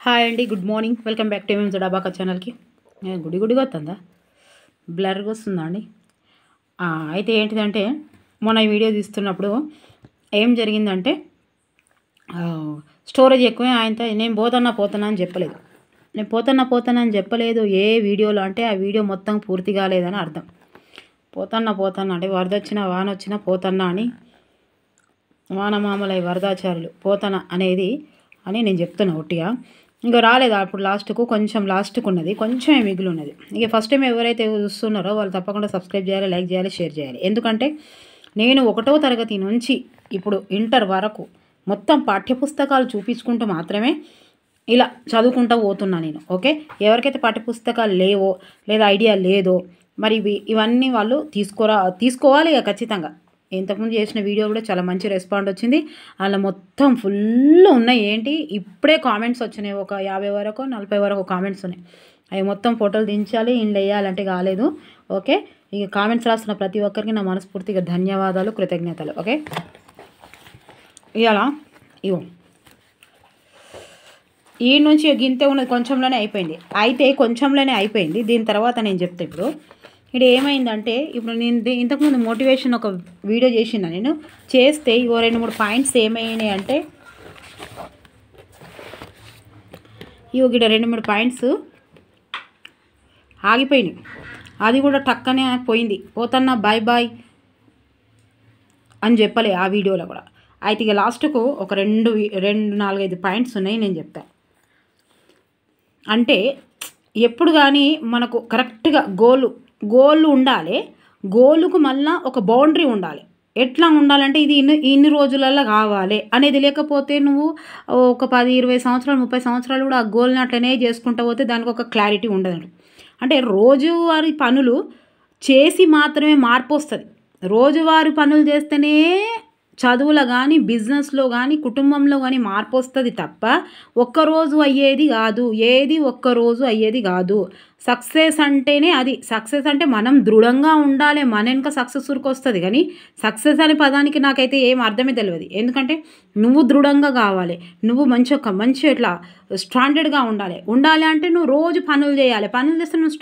Hi అండి, good morning. Welcome back to MM జడాబాకా ఛానల్కి. గుడిగా వస్తుందా, బ్లర్గా వస్తుందా అండి? అయితే ఏంటిదంటే, మొన్న ఈ వీడియో తీస్తున్నప్పుడు ఏం జరిగిందంటే, స్టోరేజ్ ఎక్కువే ఆయనతో నేను పోతున్నా అని చెప్పలేదు. నేను పోతున్నా అని చెప్పలేదు ఏ వీడియోలో అంటే ఆ వీడియో మొత్తం పూర్తి కాలేదని అర్థం. పోతున్నా అంటే వరద వచ్చినా వాన వచ్చినా పోతున్నా అని, వానమామలై వరదాచారులు పోతన అనేది అని నేను చెప్తున్నా ఒట్టిగా. ఇంకా రాలేదు అప్పుడు కొంచెం లాస్ట్కు ఉన్నది, కొంచెమే మిగిలి ఉన్నది. ఇక ఫస్ట్ టైం ఎవరైతే చూస్తున్నారో వాళ్ళు తప్పకుండా సబ్స్క్రైబ్ చేయాలి, లైక్ చేయాలి, షేర్ చేయాలి. ఎందుకంటే నేను 1వ తరగతి నుంచి ఇప్పుడు ఇంటర్ వరకు మొత్తం పాఠ్యపుస్తకాలు చూపించుకుంటూ మాత్రమే ఇలా చదువుకుంటూ పోతున్నా నేను. ఓకే, ఎవరికైతే పాఠ్యపుస్తకాలు లేవో లేదా ఐడియా లేదో మరి ఇవన్నీ వాళ్ళు తీసుకోవాలి ఇక ఖచ్చితంగా. ఇంతకుముందు చేసిన వీడియో కూడా చాలా మంచి రెస్పాండ్ వచ్చింది. అలా మొత్తం ఫుల్ ఉన్నాయి. ఏంటి ఇప్పుడే కామెంట్స్ వచ్చినాయి, ఒక 50 వరకు 40 వరకు కామెంట్స్ ఉన్నాయి. అవి మొత్తం ఫోటోలు దించాలి, ఇంట్లో వేయాలంటే కాలేదు. ఓకే, ఇక కామెంట్స్ రాస్తున్న ప్రతి ఒక్కరికి నా మనస్ఫూర్తిగా ధన్యవాదాలు, కృతజ్ఞతలు. ఓకే, ఇలా ఇగో ఈ నుంచి గింతే ఉన్నది, కొంచెంలోనే అయిపోయింది. దీని తర్వాత నేను చెప్తే ఇప్పుడు ఇది ఏమైందంటే, ఇప్పుడు నేను ఇంతకుముందు మోటివేషన్ ఒక వీడియో చేసిన నేను చేస్తే 2-3 పాయింట్స్ ఏమైనాయి అంటే, ఇక్కడ 2-3 పాయింట్స్ ఆగిపోయినాయి. అది కూడా టక్కనే పోయింది. పోతన్నా బాయ్ బాయ్ అని చెప్పలే ఆ వీడియోలో కూడా. అయితే ఇక లాస్ట్కు ఒక 4-5 పాయింట్స్ ఉన్నాయి, నేను చెప్తాను. అంటే ఎప్పుడు కానీ మనకు కరెక్ట్గా గోల్ ఉండాలి. గోలుకు మళ్ళీ ఒక బౌండరీ ఉండాలి. ఎట్లా ఉండాలంటే ఇది ఇన్ని రోజులలో కావాలి అనేది లేకపోతే నువ్వు ఒక 10-20 సంవత్సరాలు 30 సంవత్సరాలు కూడా ఆ గోల్ని అట్లనే చేసుకుంటూ పోతే దానికి ఒక క్లారిటీ ఉండదు. అంటే రోజువారీ పనులు చేసి మాత్రమే మార్పు వస్తుంది. రోజువారీ పనులు చేస్తేనే చదువులో కానీ బిజినెస్లో కానీ కుటుంబంలో కానీ మార్పు వస్తుంది తప్ప ఒక్కరోజు అయ్యేది కాదు. ఒక్కరోజు అయ్యేది కాదు. సక్సెస్ అంటేనే అది. సక్సెస్ అంటే మనం దృఢంగా ఉండాలి, మన వెనుక సక్సెస్ వస్తుంది. కానీ సక్సెస్ అనే పదానికి నాకైతే ఏం అర్థమే తెలియదు. ఎందుకంటే నువ్వు దృఢంగా కావాలి, నువ్వు మంచి ఇట్లా స్టాండర్డ్గా ఉండాలి అంటే నువ్వు రోజు పనులు చేయాలి. పనులు చేస్తే నువ్వు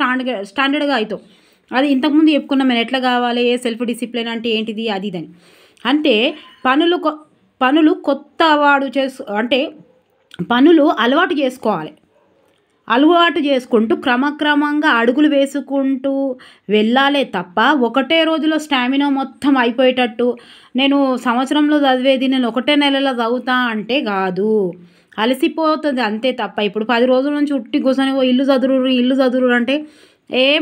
స్టాండర్డ్గా అవుతావు. అది ఇంతకుముందు చెప్పుకున్నాం మనం ఎట్లా కావాలి, సెల్ఫ్ డిసిప్లిన్ అంటే ఏంటిది అది ఇదని. అంటే పనులు పనులు అలవాటు చేసుకోవాలి. అలవాటు చేసుకుంటూ క్రమక్రమంగా అడుగులు వేసుకుంటూ వెళ్ళాలే తప్ప ఒకటే రోజులో స్టామినా మొత్తం అయిపోయేటట్టు నేను సంవత్సరంలో చదివేది నేను ఒకటే నెలలో చదువుతా అంటే కాదు. అలసిపోతుంది అంతే తప్ప ఇప్పుడు 10 రోజుల నుంచి ఉట్టి కూర్చొని ఇల్లు చదురు అంటే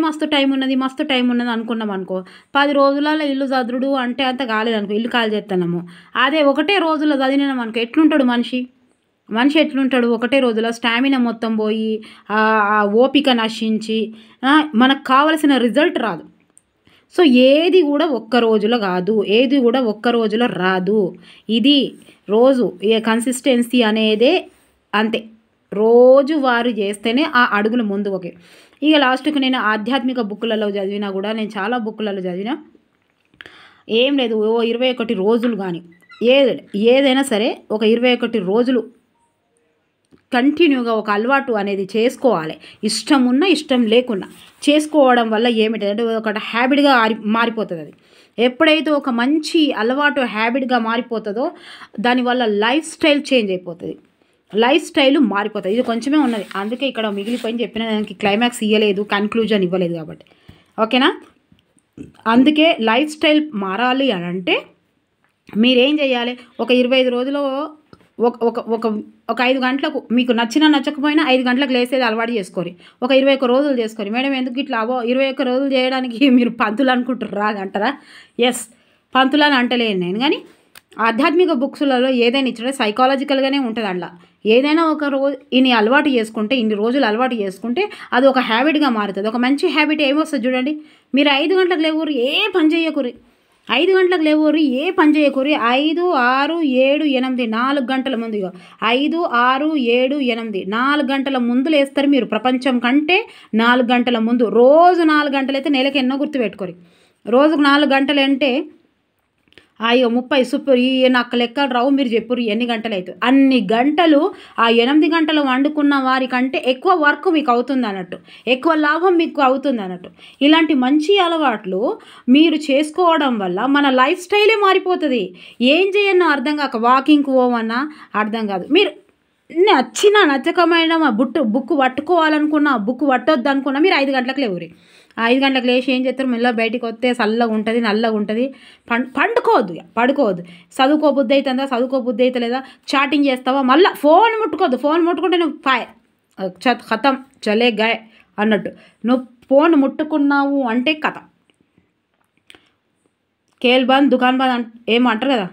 మస్తు టైం ఉన్నది అనుకున్నాం అనుకో. 10 రోజులలో ఇల్లు చదురుడు అంటే అంత కాలేదనుకో, ఇల్లు ఖాళీ చేస్తున్నాము. అదే ఒకటే రోజులో చదివినాం అనుకో, ఎట్లుంటాడు మనిషి ఎట్లుంటాడు? ఒకటే రోజులో స్టామినా మొత్తం పోయి ఓపిక నశించి మనకు కావలసిన రిజల్ట్ రాదు. సో ఏది కూడా ఒక్క రోజులో రాదు. ఇది రోజు కన్సిస్టెన్సీ అనేదే అంతే. రోజు వారు చేస్తేనే ఆ అడుగులు ముందు. ఓకే, ఇక లాస్ట్కి నేను ఆధ్యాత్మిక బుక్కులలో చదివినా కూడా, నేను చాలా బుక్కులలో చదివినా ఏం లేదు, 21 రోజులు కానీ ఏదైనా సరే ఒక 21 రోజులు కంటిన్యూగా ఒక అలవాటు అనేది చేసుకోవాలి. ఇష్టం ఉన్నా ఇష్టం లేకున్నా చేసుకోవడం వల్ల ఏమిటంటే ఒక హ్యాబిట్గా మారిపోతుంది. అది ఎప్పుడైతే ఒక మంచి అలవాటు హ్యాబిట్గా మారిపోతుందో దానివల్ల లైఫ్ స్టైల్ చేంజ్ అయిపోతుంది, లైఫ్ స్టైల్ మారిపోతుంది. ఇది కొంచెమే ఉన్నది, అందుకే ఇక్కడ మిగిలిపోయింది చెప్పిన దానికి క్లైమాక్స్ ఇవ్వలేదు, కన్క్లూజన్ ఇవ్వలేదు కాబట్టి. ఓకేనా? అందుకే లైఫ్ స్టైల్ మారాలి అని అంటే మీరేం చేయాలి, ఒక 25 రోజులు ఒక 5 గంటలకు మీకు నచ్చకపోయినా 5 గంటలకు లేసేది అలవాటు చేసుకోరి. ఒక 21 రోజులు చేసుకోరి. మేడం ఎందుకు ఇట్లా 21 రోజులు చేయడానికి మీరు పంతులు అనుకుంటారా అంటారా? ఎస్, పంతులని అంటలేను నేను. కానీ ఆధ్యాత్మిక బుక్స్లలో ఏదైనా ఇచ్చిన సైకాలజికల్గానే ఉంటుంది. అందులో ఏదైనా ఒక రోజు ఇన్ని రోజులు అలవాటు చేసుకుంటే అది ఒక హ్యాబిట్గా మారుతుంది. ఒక మంచి హ్యాబిట్ ఏమొస్తుంది చూడండి. మీరు 5 గంటలకు లేవరు, ఏ పని చేయకూరి. 5 గంటలకు లేవరు, ఏ పని చేయకూరి. 5, 6, 7, 8 4 గంటల ముందు 5, 6, 7, 8 4 గంటల ముందు లేస్తారు మీరు. ప్రపంచం కంటే 4 గంటల ముందు. రోజు 4 గంటలు అయితే నెలకి ఎన్నో గుర్తుపెట్టుకోరు. రోజుకు 4 గంటలు అంటే ఇక 30 సూపర్ నాకు లెక్కలు రావు మీరు చెప్పురు ఎన్ని గంటలు అవుతుంది అన్ని గంటలు ఆ 8 గంటలు వండుకున్న వారికంటే ఎక్కువ వర్క్ మీకు అవుతుంది అన్నట్టు, ఎక్కువ లాభం మీకు అవుతుంది అన్నట్టు. ఇలాంటి మంచి అలవాట్లు మీరు చేసుకోవడం వల్ల మన లైఫ్ స్టైలే మారిపోతుంది. ఏం చేయనో అర్థం కాక వాకింగ్కి పోవన్నా అర్థం కాదు. మీరు నచ్చకమైన బుక్ పట్టుకోవాలనుకున్నా బుక్ పట్టొద్దు అనుకున్నా మీరు 5 గంటలకు లేవురి. 5 గంటలకు లేచి ఏం చేస్తారు, మెల్ల బయటికి వస్తే చల్లగా ఉంటుంది, నల్లగా ఉంటుంది, పడుకోవద్దు. చదువుకోబుద్ధి అవుతుందా, చదువుకోబుద్ధి అయితే లేదా, చాటింగ్ చేస్తావా, మళ్ళీ ఫోన్ ముట్టుకోవద్దు. ఫోన్ ముట్టుకుంటే నువ్వు ఖతం చలే గాయ్ అన్నట్టు. నువ్వు ఫోన్ ముట్టుకున్నావు అంటే కథ ఖేల్ బంద్ దుకాన్ బంద్ ఏమంటారు కదా,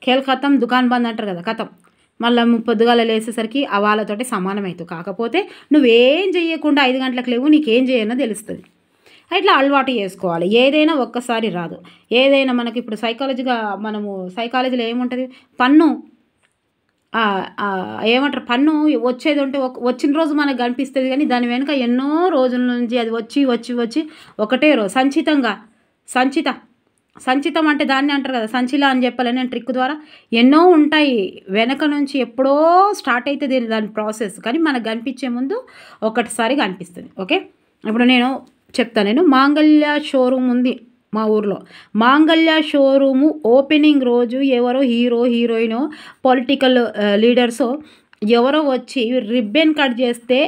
ఖేల్ ఖతం దుకాన్ బంద్ అంటారు కదా, కథం. మళ్ళీ పొద్దుగాల లేసేసరికి వాళ్ళతోటి సమానమవుతావు. కాకపోతే నువ్వేం చేయకుండా 5 గంటలకు లేవు, నీకేం చేయనో తెలుస్తుంది. ఇట్లా అలవాటు చేసుకోవాలి. ఏదైనా ఒక్కసారి రాదు. ఏదైనా మనకి ఇప్పుడు సైకాలజీలో ఏముంటుంది, పన్ను ఏమంటారు, పన్ను వచ్చేది ఉంటే వచ్చిన రోజు మనకు కనిపిస్తుంది, కానీ దాని వెనుక ఎన్నో రోజుల నుంచి అది వచ్చి ఒకటే రోజు సంచితం అంటే దాన్ని అంటారు కదా, సంచిలా అని చెప్పాలి. నేను ట్రిక్ ద్వారా ఎన్నో ఉంటాయి వెనక నుంచి, ఎప్పుడో స్టార్ట్ అవుతుంది దాని ప్రాసెస్, కానీ మనకు కనిపించే ముందు ఒకటిసారి కనిపిస్తుంది. ఓకే, ఇప్పుడు నేను చెప్తాను. మాంగళ్య షోరూమ్ ఉంది మా ఊర్లో. మాంగళ్య షోరూము ఓపెనింగ్ రోజు ఎవరో హీరోయిన్ పొలిటికల్ లీడర్సో ఎవరో వచ్చి రిబ్బన్ కట్ చేస్తే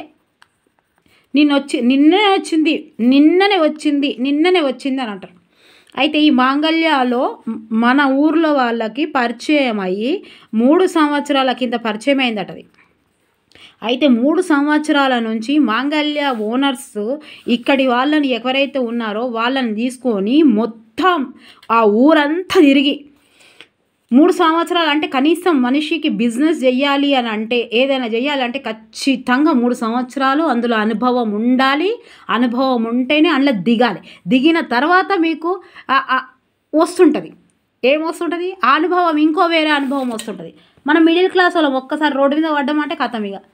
నిన్ననే వచ్చింది అని అంటారు. అయితే ఈ మాంగళ్యలో మన ఊర్లో వాళ్ళకి పరిచయం అయ్యి 3 సంవత్సరాల కింద పరిచయం అయిందట అది. అయితే 3 సంవత్సరాల నుంచి మాంగళ్య ఓనర్స్ ఇక్కడి వాళ్ళని ఎవరైతే ఉన్నారో వాళ్ళని తీసుకొని మొత్తం ఆ ఊరంతా తిరిగి 3 సంవత్సరాలు అంటే కనీసం మనిషికి బిజినెస్ చెయ్యాలి అని అంటే, ఏదైనా చెయ్యాలంటే ఖచ్చితంగా 3 సంవత్సరాలు అందులో అనుభవం ఉండాలి. అనుభవం ఉంటేనే అందులో దిగిన తర్వాత మీకు వస్తుంటుంది. ఏమొస్తుంటుంది, ఆ అనుభవం ఇంకో వేరే అనుభవం వస్తుంటుంది. మనం మిడిల్ క్లాస్ వాళ్ళం ఒక్కసారి రోడ్డు మీద పడ్డామంటే కథం, ఇక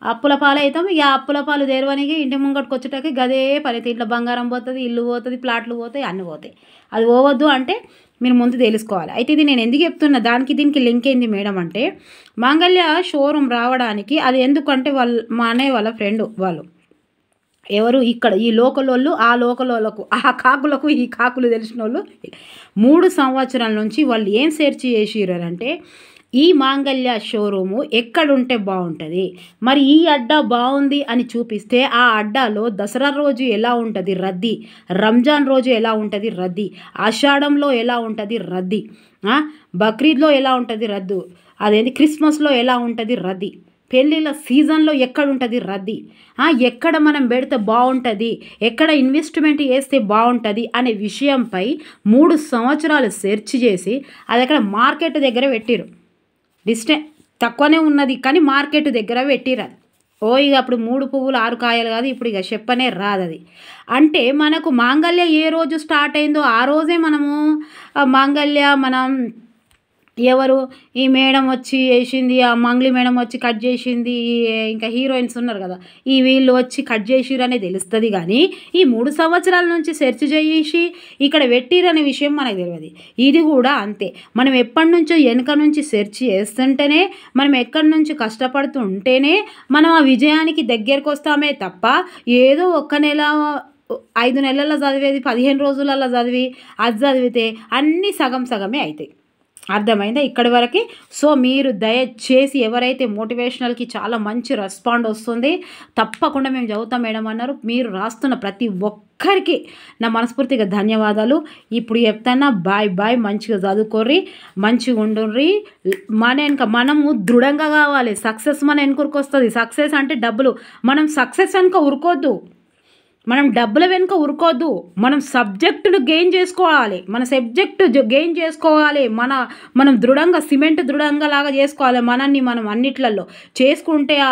అప్పుల పాలు అవుతాం. ఇక అప్పుల పాలు తెరవనికి ఇంటి ముంగట్టుకు వచ్చేటకి గదే పని. ఇంట్లో బంగారం పోతుంది, ఇల్లు పోతుంది, ప్లాట్లు పోతాయి, అన్నీ పోతాయి. అది పోవద్దు అంటే మీరు ముందు తెలుసుకోవాలి. అయితే ఇది నేను ఎందుకు చెప్తున్నా, దీనికి లింక్ ఏంది మేడం అంటే, మాంగళ్య షోరూమ్ రావడానికి అది ఎందుకంటే మా అన్నయ్య వాళ్ళ ఫ్రెండ్ వాళ్ళు ఎవరు ఇక్కడ ఈ లోకల్ వాళ్ళు, ఆ లోకల్ వాళ్ళకు ఆ కాకులకు ఈ కాకులు తెలిసిన వాళ్ళు 3 సంవత్సరాల నుంచి వాళ్ళు ఏం సెర్చ్ చేసిరంటే, ఈ మాంగళ్య షోరూము ఎక్కడుంటే బాగుంటుంది, మరి ఈ అడ్డా బాగుంది అని చూపిస్తే ఆ అడ్డాలో దసరా రోజు ఎలా ఉంటుంది రద్దీ, రంజాన్ రోజు ఎలా ఉంటుంది రద్దీ, ఆషాఢంలో ఎలా ఉంటుంది రద్దీ, బక్రీద్లో ఎలా ఉంటుంది రద్దు, అదేంటి క్రిస్మస్లో ఎలా ఉంటుంది రద్దీ, పెళ్ళిళ్ళ సీజన్లో ఎక్కడుంటుంది రద్దీ, ఎక్కడ మనం పెడితే బాగుంటుంది, ఎక్కడ ఇన్వెస్ట్మెంట్ చేస్తే బాగుంటుంది అనే విషయంపై 3 సంవత్సరాలు సెర్చ్ చేసి అది అక్కడ మార్కెట్ దగ్గర పెట్టిరు. తక్కువనే ఉన్నది కానీ మార్కెట్ దగ్గర పెట్టిరది. ఇక అప్పుడు 3 పువ్వులు 6 కాయలు కాదు, ఇప్పుడు ఇక చెప్పనే రాదు అది. అంటే మనకు మాంగళ్య ఏ రోజు స్టార్ట్ అయిందో ఆ రోజే మనము మాంగళ్య ఎవరు ఈ మేడం వచ్చి వేసింది, ఆ మంగ్లీ మేడం వచ్చి కట్ చేసింది, ఇంకా హీరోయిన్స్ ఉన్నారు కదా ఈ వీళ్ళు వచ్చి కట్ చేసిరనే తెలుస్తుంది. కానీ ఈ 3 సంవత్సరాల నుంచి సెర్చ్ చేసి ఇక్కడ పెట్టిరనే విషయం మనకు తెలియదు. ఇది కూడా అంతే. మనం ఎప్పటి నుంచో వెనుక నుంచి సెర్చ్ చేస్తుంటేనే, మనం ఎక్కడి నుంచి కష్టపడుతూ ఉంటేనే మనం ఆ విజయానికి దగ్గరకు వస్తామే తప్ప, ఏదో 1 నెల 5 నెలల్లో చదివేది 15 రోజులలో చదివి అది చదివితే అన్నీ సగమే అవుతాయి. అర్థమైందా ఇక్కడి వరకు? సో మీరు దయచేసి ఎవరైతే మోటివేషనల్కి చాలా మంచి రెస్పాండ్ వస్తుంది, తప్పకుండా మేము చదువుతాం మేడం అన్నారు, మీరు రాస్తున్న ప్రతి ఒక్కరికి నా మనస్ఫూర్తిగా ధన్యవాదాలు. ఇప్పుడు చెప్తానా, బాయ్. మంచిగా చదువుకోర్రి, మంచిగా ఉండుర్రి. మనము దృఢంగా కావాలి. సక్సెస్ మన వెనుకరికి వస్తుంది. సక్సెస్ అంటే డబ్బులు. మనం సక్సెస్ వెనుక ఉరుకోవద్దు, మనం డబ్బుల వెనుక ఉరుకోవద్దు. మనం సబ్జెక్టును గెయిన్ చేసుకోవాలి. మనం సిమెంట్ దృఢంగా లాగా చేసుకోవాలి. మనం అన్నిట్లలో చేసుకుంటే ఆ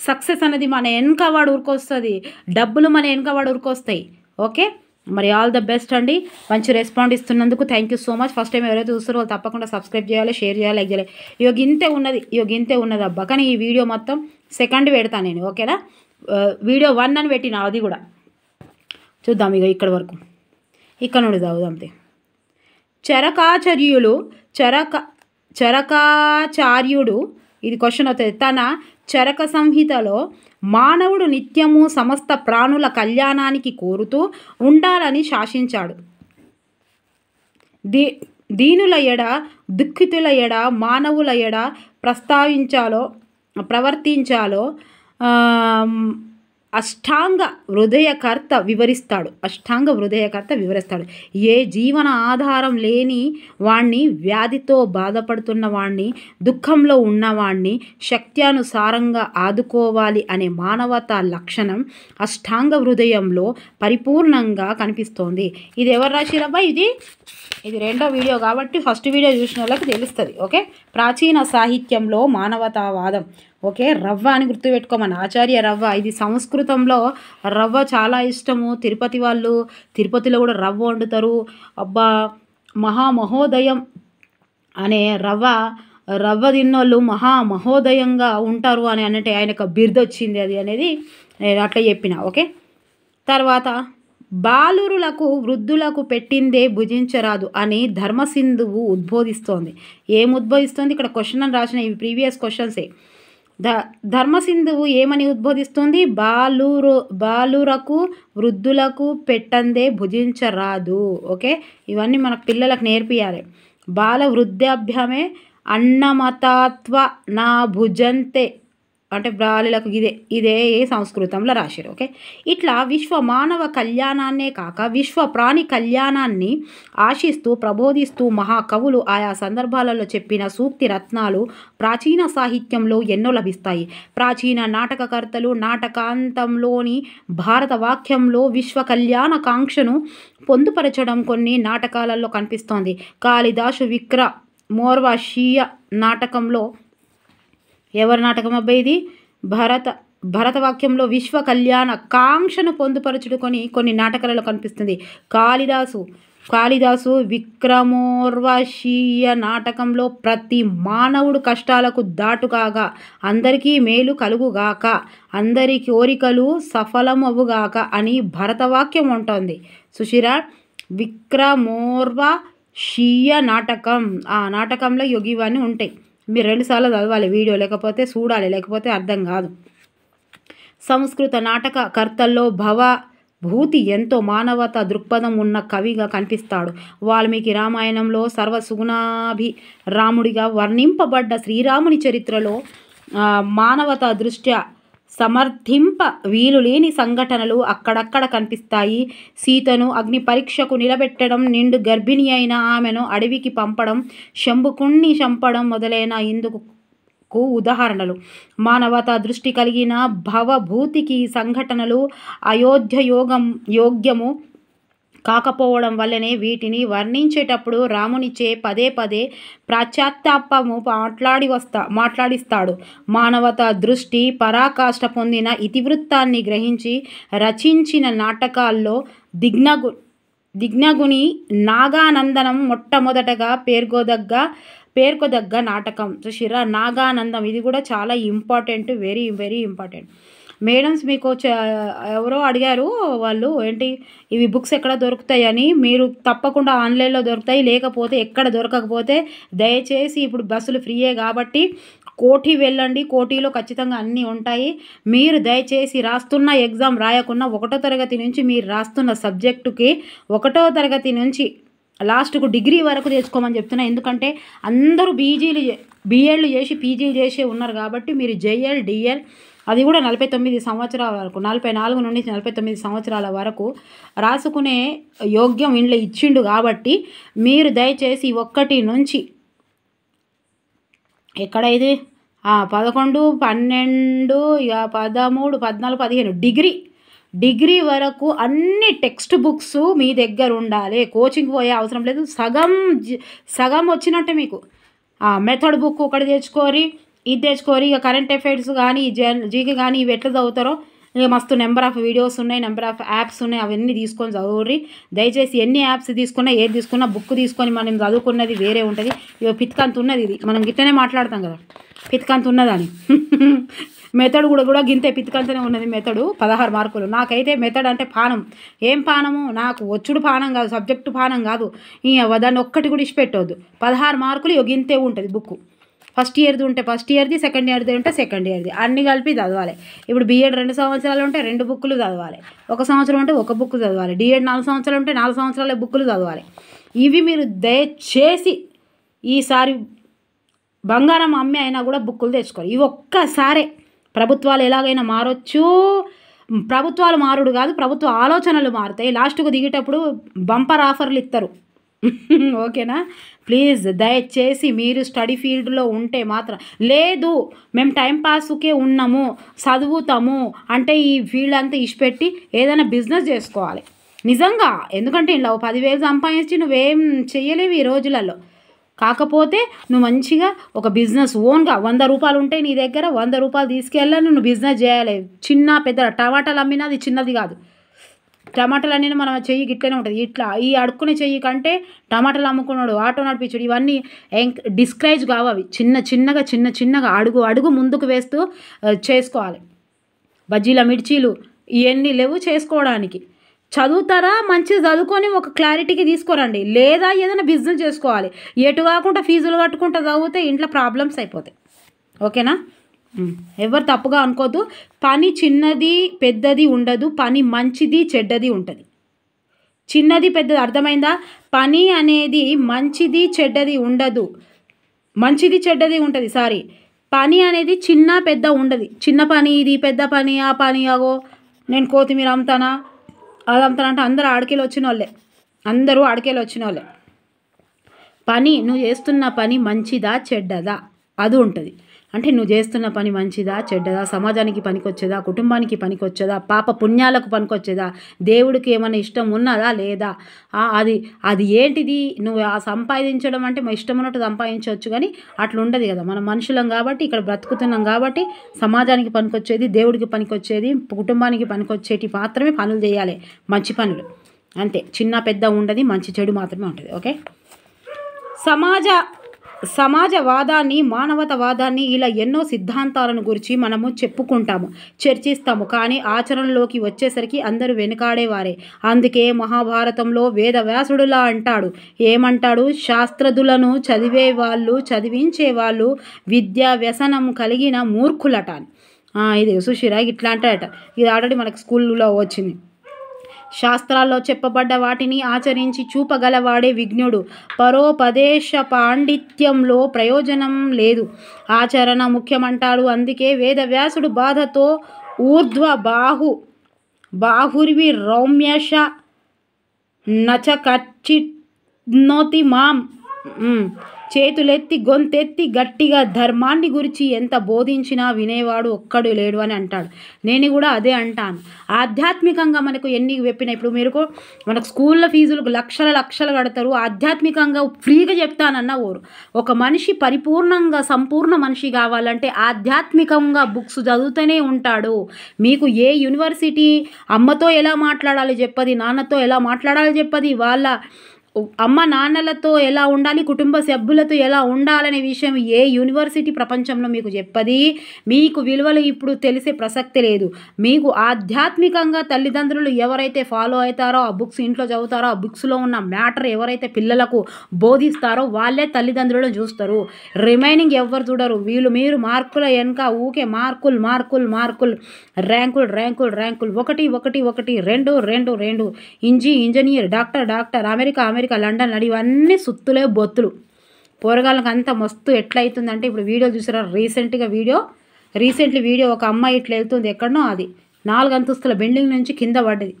సక్సెస్ అనేది మన వెనుకవాడు ఉరికొస్తుంది, డబ్బులు మన వెనుకవాడు ఉరికొస్తాయి. ఓకే, మరి ఆల్ ద బెస్ట్ అండి. మంచి రెస్పాండ్ ఇస్తున్నందుకు thank you so much. First time ఎవరైతే చూస్తారో వాళ్ళు తప్పకుండా సబ్స్క్రైబ్ చేయాలి, షేర్ చేయాలి, లైక్ చేయాలి. గింతే ఉన్నది అబ్బా. కానీ ఈ వీడియో మొత్తం సెకండ్ పెడతాను నేను. ఓకేనా, వీడియో 1 అని పెట్టిన, అది కూడా చూద్దాం. ఇక ఇక్కడ వరకు ఇక్కడ నుండి చదువుదాం. చరకాచార్యులు చరకాచార్యుడు ఇది క్వశ్చన్ అవుతుంది. తన చరక సంహితలో మానవుడు నిత్యము సమస్త ప్రాణుల కళ్యాణానికి కోరుతూ ఉండాలని శాసించాడు. దీనుల ఎడ దుఃఖితుల ఎడ మానవుల ఎడ ప్రవర్తించాలో అష్టాంగ హృదయకర్త వివరిస్తాడు. ఏ జీవన ఆధారం లేని వాణ్ణి, వ్యాధితో బాధపడుతున్న వాణ్ణి, దుఃఖంలో ఉన్నవాణ్ణి శక్త్యానుసారంగా ఆదుకోవాలి అనే మానవతా లక్షణం అష్టాంగ హృదయంలో పరిపూర్ణంగా కనిపిస్తోంది. ఇది ఎవరు రాసిరబ్బా? ఇది రెండో వీడియో కాబట్టి ఫస్ట్ వీడియో చూసిన వాళ్ళకి తెలుస్తుంది. ఓకే, ప్రాచీన సాహిత్యంలో మానవతావాదం. ఓకే, రవ్వ అని గుర్తుపెట్టుకోమని, ఆచార్య రవ్వ. ఇది సంస్కృతంలో రవ్వ చాలా ఇష్టము. తిరుపతి వాళ్ళు తిరుపతిలో కూడా రవ్వ వండుతారు. అబ్బా, మహామహోదయం అనే రవ్వ తిన్నోళ్ళు మహామహోదయంగా ఉంటారు అని అంటే ఆయనకు బిరుదు వచ్చింది. అది అనేది నేను అట్లా చెప్పిన. ఓకే, తర్వాత బాలురులకు వృద్ధులకు పెట్టిందే భుజించరాదు అని ధర్మసింధువు ఉద్బోధిస్తోంది. ఏం ఉద్బోధిస్తోంది? ఇక్కడ క్వశ్చన్ అని రాసిన ఇవి ప్రీవియస్ క్వశ్చన్సే. ధర్మసింధువు ఏమని ఉద్బోధిస్తుంది? బాలురకు వృద్ధులకు పెట్టందే భుజించరాదు. ఓకే, ఇవన్నీ మన పిల్లలకు నేర్పియాలి. బాల వృద్ధాభ్యమే అన్నమతాత్వ నా భుజంతే అంటే బాలులకు ఇదే సంస్కృతంలో రాశారు. ఓకే, ఇట్లా విశ్వ మానవ కళ్యాణాన్నే కాక విశ్వ ప్రాణి కళ్యాణాన్ని ఆశిస్తూ ప్రబోధిస్తూ మహాకవులు ఆయా సందర్భాలలో చెప్పిన సూక్తి రత్నాలు ప్రాచీన సాహిత్యంలో ఎన్నో లభిస్తాయి. ప్రాచీన నాటకకర్తలు నాటకాంతంలోని భారత వాక్యంలో విశ్వ కళ్యాణ కాంక్షను పొందుపరచడం కొన్ని నాటకాలలో కనిపిస్తోంది. కాళిదాసు విక్రమోర్వశీయ నాటకంలో ఎవరి నాటకం అబ్బాయి ఇది? భరతవాక్యంలో విశ్వ కళ్యాణ కాంక్షను పొందుపరచుడు కొన్ని నాటకాలలో కనిపిస్తుంది. కాళిదాసు విక్రమోర్వశీయ నాటకంలో ప్రతి మానవుడు కష్టాలకు దాటుగాక, అందరికీ మేలు కలుగుగాక, అందరి కోరికలు సఫలమవుగాక అని భరతవాక్యం ఉంటుంది. సుశిరా, విక్రమోర్వశీయ నాటకం, ఆ నాటకంలో ఇవన్నీ ఉంటాయి. మీరు 2 సార్లు చదవాలి వీడియో, లేకపోతే చూడాలి, లేకపోతే అర్థం కాదు. సంస్కృత నాటకకర్తల్లో భూతి ఎంతో మానవతా దృక్పథం ఉన్న కవిగా కనిపిస్తాడు. వాల్మీకి రామాయణంలో సర్వసుగుణాభిరాముడిగా వర్ణింపబడ్డ శ్రీరాముని చరిత్రలో మానవతా దృష్ట్యా సమర్థింప వీలులేని సంఘటనలు అక్కడక్కడ కనిపిస్తాయి. సీతను అగ్ని పరీక్షకు నిలబెట్టడం, నిండు గర్భిణి అయిన ఆమెను అడవికి పంపడం, శంభుకుణ్ణి చంపడం మొదలైన ఇందుకు ఉదాహరణలు. మానవతా దృష్టి కలిగిన భవభూతికి సంఘటనలు యోగ్యము కాకపోవడం వల్లనే వీటిని వర్ణించేటప్పుడు రామునిచే పదే పదే ప్రాశ్చాత్తాపము మాట్లాడిస్తాడు. మానవతా దృష్టి పరాకాష్ఠ పొందిన ఇతివృత్తాన్ని గ్రహించి రచించిన నాటకాల్లో దిగ్నగుని నాగానందనం మొట్టమొదటగా పేర్కొదగ్గ నాటకం. చూసిరా, నాగానందం ఇది కూడా చాలా important, very very important. Madams మీకు ఎవరో అడిగారు, వాళ్ళు ఏంటి ఇవి బుక్స్ ఎక్కడ దొరుకుతాయని. మీరు తప్పకుండా ఆన్లైన్లో దొరుకుతాయి, లేకపోతే ఎక్కడ దొరకకపోతే దయచేసి ఇప్పుడు బస్సులు ఫ్రీయే కాబట్టి కోఠి వెళ్ళండి. కోఠిలో ఖచ్చితంగా అన్నీ ఉంటాయి. మీరు దయచేసి రాస్తున్న ఎగ్జామ్ రాయకుండా 1వ తరగతి నుంచి మీరు రాస్తున్న సబ్జెక్టుకి 1వ తరగతి నుంచి లాస్ట్కు డిగ్రీ వరకు తెచ్చుకోమని చెప్తున్నా. ఎందుకంటే అందరూ బీఎడ్లు చేసి పీజీలు చేసి ఉన్నారు కాబట్టి మీరు జేఎల్ డిఎల్ అది కూడా 49 సంవత్సరాల వరకు, 44 నుండి 49 సంవత్సరాల వరకు రాసుకునే యోగ్యం ఇంట్లో ఇచ్చిండు. కాబట్టి మీరు దయచేసి 1 నుంచి ఎక్కడైతే 11, 12, 13, 14, 15 డిగ్రీ వరకు అన్ని టెక్స్ట్ బుక్స్ మీ దగ్గర ఉండాలి. కోచింగ్ పోయే అవసరం లేదు. సగం వచ్చినట్టే మీకు. మెథడ్ బుక్ ఒకటి తెచ్చుకోరి, ఇది తెచ్చుకోరి. ఇక కరెంట్ అఫైర్స్ కానీ జీకే కానీ ఇవి ఎట్లా చదువుతారో ఇక మస్తు నెంబర్ ఆఫ్ వీడియోస్ ఉన్నాయి, నెంబర్ ఆఫ్ యాప్స్ ఉన్నాయి. అవన్నీ తీసుకొని చదువుర్రి. దయచేసి ఎన్ని యాప్స్ తీసుకున్నా ఏది తీసుకున్నా బుక్ తీసుకొని మనం చదువుకున్నది వేరే ఉంటుంది. ఇక పిత్కంత ఉన్నది. ఇది మనం గిట్టనే మాట్లాడతాం కదా, పిత్కంత ఉన్నదని. మెథడ్ కూడా గింతే పితికంతనే ఉన్నది మెథడు 16 మార్కులు. నాకైతే మెథడ్ అంటే పానం. ఏం పానము? నాకు వచ్చుడు పానం కాదు, సబ్జెక్టు పానం కాదు. దాన్ని ఒక్కటి కూడా ఇచ్చిపెట్టవద్దు. 16 మార్కులు గింతే ఉంటుంది బుక్. ఫస్ట్ ఇయర్ది ఉంటే ఫస్ట్ ఇయర్ది, సెకండ్ ఇయర్ది ఉంటే సెకండ్ ఇయర్ది, అన్ని కలిపి చదవాలి. ఇప్పుడు బీఎడ్ 2 సంవత్సరాలు ఉంటే 2 బుక్కులు చదవాలి, 1 సంవత్సరం ఉంటే 1 బుక్ చదవాలి, డిఎడ్ 4 సంవత్సరాలు ఉంటే 4 సంవత్సరాల బుక్కులు చదవాలి. ఇవి మీరు దయచేసి ఈసారి బంగారం అమ్మి అయినా కూడా బుక్కులు తెచ్చుకోవాలి. ఇవి ఒక్కసారే. ప్రభుత్వాలు ఎలాగైనా మారొచ్చు, ప్రభుత్వాలు మారుడు కాదు, ప్రభుత్వ ఆలోచనలు మారుతాయి. లాస్ట్కు దిగేటప్పుడు బంపర్ ఆఫర్లు ఇస్తారు. ఓకేనా? ప్లీజ్ దయచేసి మీరు స్టడీ ఫీల్డ్లో ఉంటే మాత్రం, లేదు మేము టైంపాస్కే ఉన్నాము చదువుతాము అంటే ఈ ఫీల్డ్ అంతా ఇచ్చిపెట్టి ఏదైనా బిజినెస్ చేసుకోవాలి నిజంగా. ఎందుకంటే ఇలా 10,000 సంపాదించి నువ్వేం చెయ్యలేవు ఈ రోజులలో. కాకపోతే నువ్వు మంచిగా ఒక బిజినెస్ ఓన్గా 100 రూపాయలు ఉంటే నీ దగ్గర 100 రూపాయలు తీసుకెళ్ళాలి, నువ్వు బిజినెస్ చేయాలి. చిన్న పెద్ద టమాటాలు అమ్మినా అది చిన్నది కాదు. టమాటాలు అన్నీ మన చెయ్యి గిట్లనే ఉంటుంది. ఇట్లా ఈ అడుక్కునే చెయ్యి కంటే టమాటాలు అమ్ముకున్నాడు, ఆటో నడిపించాడు, ఇవన్నీ డిస్కరేజ్ కావు. అవి చిన్నగా అడుగు ముందుకు వేస్తూ చేసుకోవాలి. బజ్జీల మిర్చీలు ఇవన్నీ లేవు చేసుకోవడానికి. చదువుతారా? మంచిగా చదువుకొని ఒక క్లారిటీకి తీసుకోరండి. లేదా ఏదైనా బిజినెస్ చేసుకోవాలి. ఎటు కాకుండా ఫీజులు కట్టుకుంటూ చదివితే ఇంట్లో ప్రాబ్లమ్స్ అయిపోతాయి. ఓకేనా? ఎవరు తప్పుగా అనుకోద్దు. పని చిన్నది పెద్దది ఉండదు, పని మంచిది చెడ్డది ఉంటుంది. చిన్నది పెద్దది అర్థమైందా? పని అనేది మంచిది చెడ్డది ఉండదు, మంచిది చెడ్డది ఉంటుంది. పని అనేది చిన్న పెద్ద ఉండదు. చిన్న పని ఇది, పెద్ద పని ఆ పని, అగో నేను కొత్తిమీర అమ్ముతానా అది అమ్ముతానా అంటే అందరూ ఆడికెళ్ళి వచ్చిన వాళ్ళే. పని నువ్వు చేస్తున్న పని మంచిదా చెడ్డదా అది ఉంటుంది. అంటే నువ్వు చేస్తున్న పని మంచిదా చెడ్డదా, సమాజానికి పనికొచ్చేదా, కుటుంబానికి పనికొచ్చేదా, పాప పుణ్యాలకు పనికొచ్చేదా, దేవుడికి ఏమైనా ఇష్టం ఉన్నదా లేదా, అది ఏంటిది. నువ్వు సంపాదించడం అంటే మా ఇష్టం ఉన్నట్టు సంపాదించవచ్చు, కానీ అట్లా ఉండదు కదా. మనం మనుషులం కాబట్టి ఇక్కడ బ్రతుకుతున్నాం కాబట్టి సమాజానికి పనికొచ్చేది, దేవుడికి పనికొచ్చేది, కుటుంబానికి పనికొచ్చేటి మాత్రమే పనులు చేయాలి, మంచి పనులు అంతే. చిన్న పెద్ద ఉండదు, మంచి చెడు మాత్రమే ఉంటుంది. ఓకే? సమాజవాదాన్ని, మానవతావాదాన్ని ఇలా ఎన్నో సిద్ధాంతాలను గురించి మనము చెప్పుకుంటాము, చర్చిస్తాము. కానీ ఆచరణలోకి వచ్చేసరికి అందరూ వెనుకాడేవారే. అందుకే మహాభారతంలో వేదవ్యాసుడులా అంటాడు. ఏమంటాడు? శాస్త్రదులను చదివేవాళ్ళు, చదివించేవాళ్ళు విద్యా వ్యసనం కలిగిన మూర్ఖులట. ఇది సుశీరా ఇట్లా అంటాడట. ఇది ఆల్రెడీ మనకు స్కూల్లో వచ్చింది. శాస్త్రాల్లో చెప్పబడ్డ వాటిని ఆచరించి చూపగలవాడే విజ్ఞుడు. పరోపదేశ పాండిత్యంలో ప్రయోజనం లేదు, ఆచరణ ముఖ్యమంటాడు. అందుకే వేదవ్యాసుడు బాధతో ఊర్ధ్వ బాహుర్వి రౌమ్యష నచకచ్చినోతి మాం. చేతులెత్తి గొంతెత్తి గట్టిగా ధర్మాన్ని గురించి ఎంత బోధించినా వినేవాడు ఒక్కడు లేడు అని అంటాడు. నేను కూడా అదే అంటాను. ఆధ్యాత్మికంగా మనకు ఎన్ని చెప్పినా, ఇప్పుడు మీరు మనకు స్కూల్లో ఫీజులకు లక్షలు కడతారు, ఆధ్యాత్మికంగా ఫ్రీగా చెప్తానన్న ఓరు. ఒక మనిషి పరిపూర్ణంగా సంపూర్ణ మనిషి కావాలంటే ఆధ్యాత్మికంగా బుక్స్ చదువుతూనే ఉంటాడు. మీకు ఏ యూనివర్సిటీ అమ్మతో ఎలా మాట్లాడాలి చెప్పది, నాన్నతో ఎలా మాట్లాడాలి చెప్పది, వాళ్ళ అమ్మ నాన్నలతో ఎలా ఉండాలి, కుటుంబ సభ్యులతో ఎలా ఉండాలనే విషయం ఏ యూనివర్సిటీ ప్రపంచంలో మీకు చెప్పది. మీకు విలువలు ఇప్పుడు తెలిసే ప్రసక్తి లేదు. మీకు ఆధ్యాత్మికంగా తల్లిదండ్రులు ఎవరైతే ఫాలో అవుతారో, ఆ బుక్స్ ఇంట్లో చదువుతారో, ఆ బుక్స్లో ఉన్న మ్యాటర్ ఎవరైతే పిల్లలకు బోధిస్తారో వాళ్ళే తల్లిదండ్రులను చూస్తారు. రిమైనింగ్ ఎవరు చూడరు. మీరు మార్కుల వెనుక ఊకే మార్కులు ర్యాంకులు 1 2 ఇంజనీర్, డాక్టర్, అమెరికా, లండన్ ఇవన్నీ సుత్తులే బొత్తులు. పోరగాళ్ళకి అంతా మస్తు ఎట్లయితుందంటే, ఇప్పుడు వీడియో చూసారా, రీసెంట్లీ వీడియో ఒక అమ్మాయి ఇట్లా వెళ్తుంది ఎక్కడనో, అది 4 అంతస్తుల బిల్డింగ్ నుంచి కింద పడ్డది.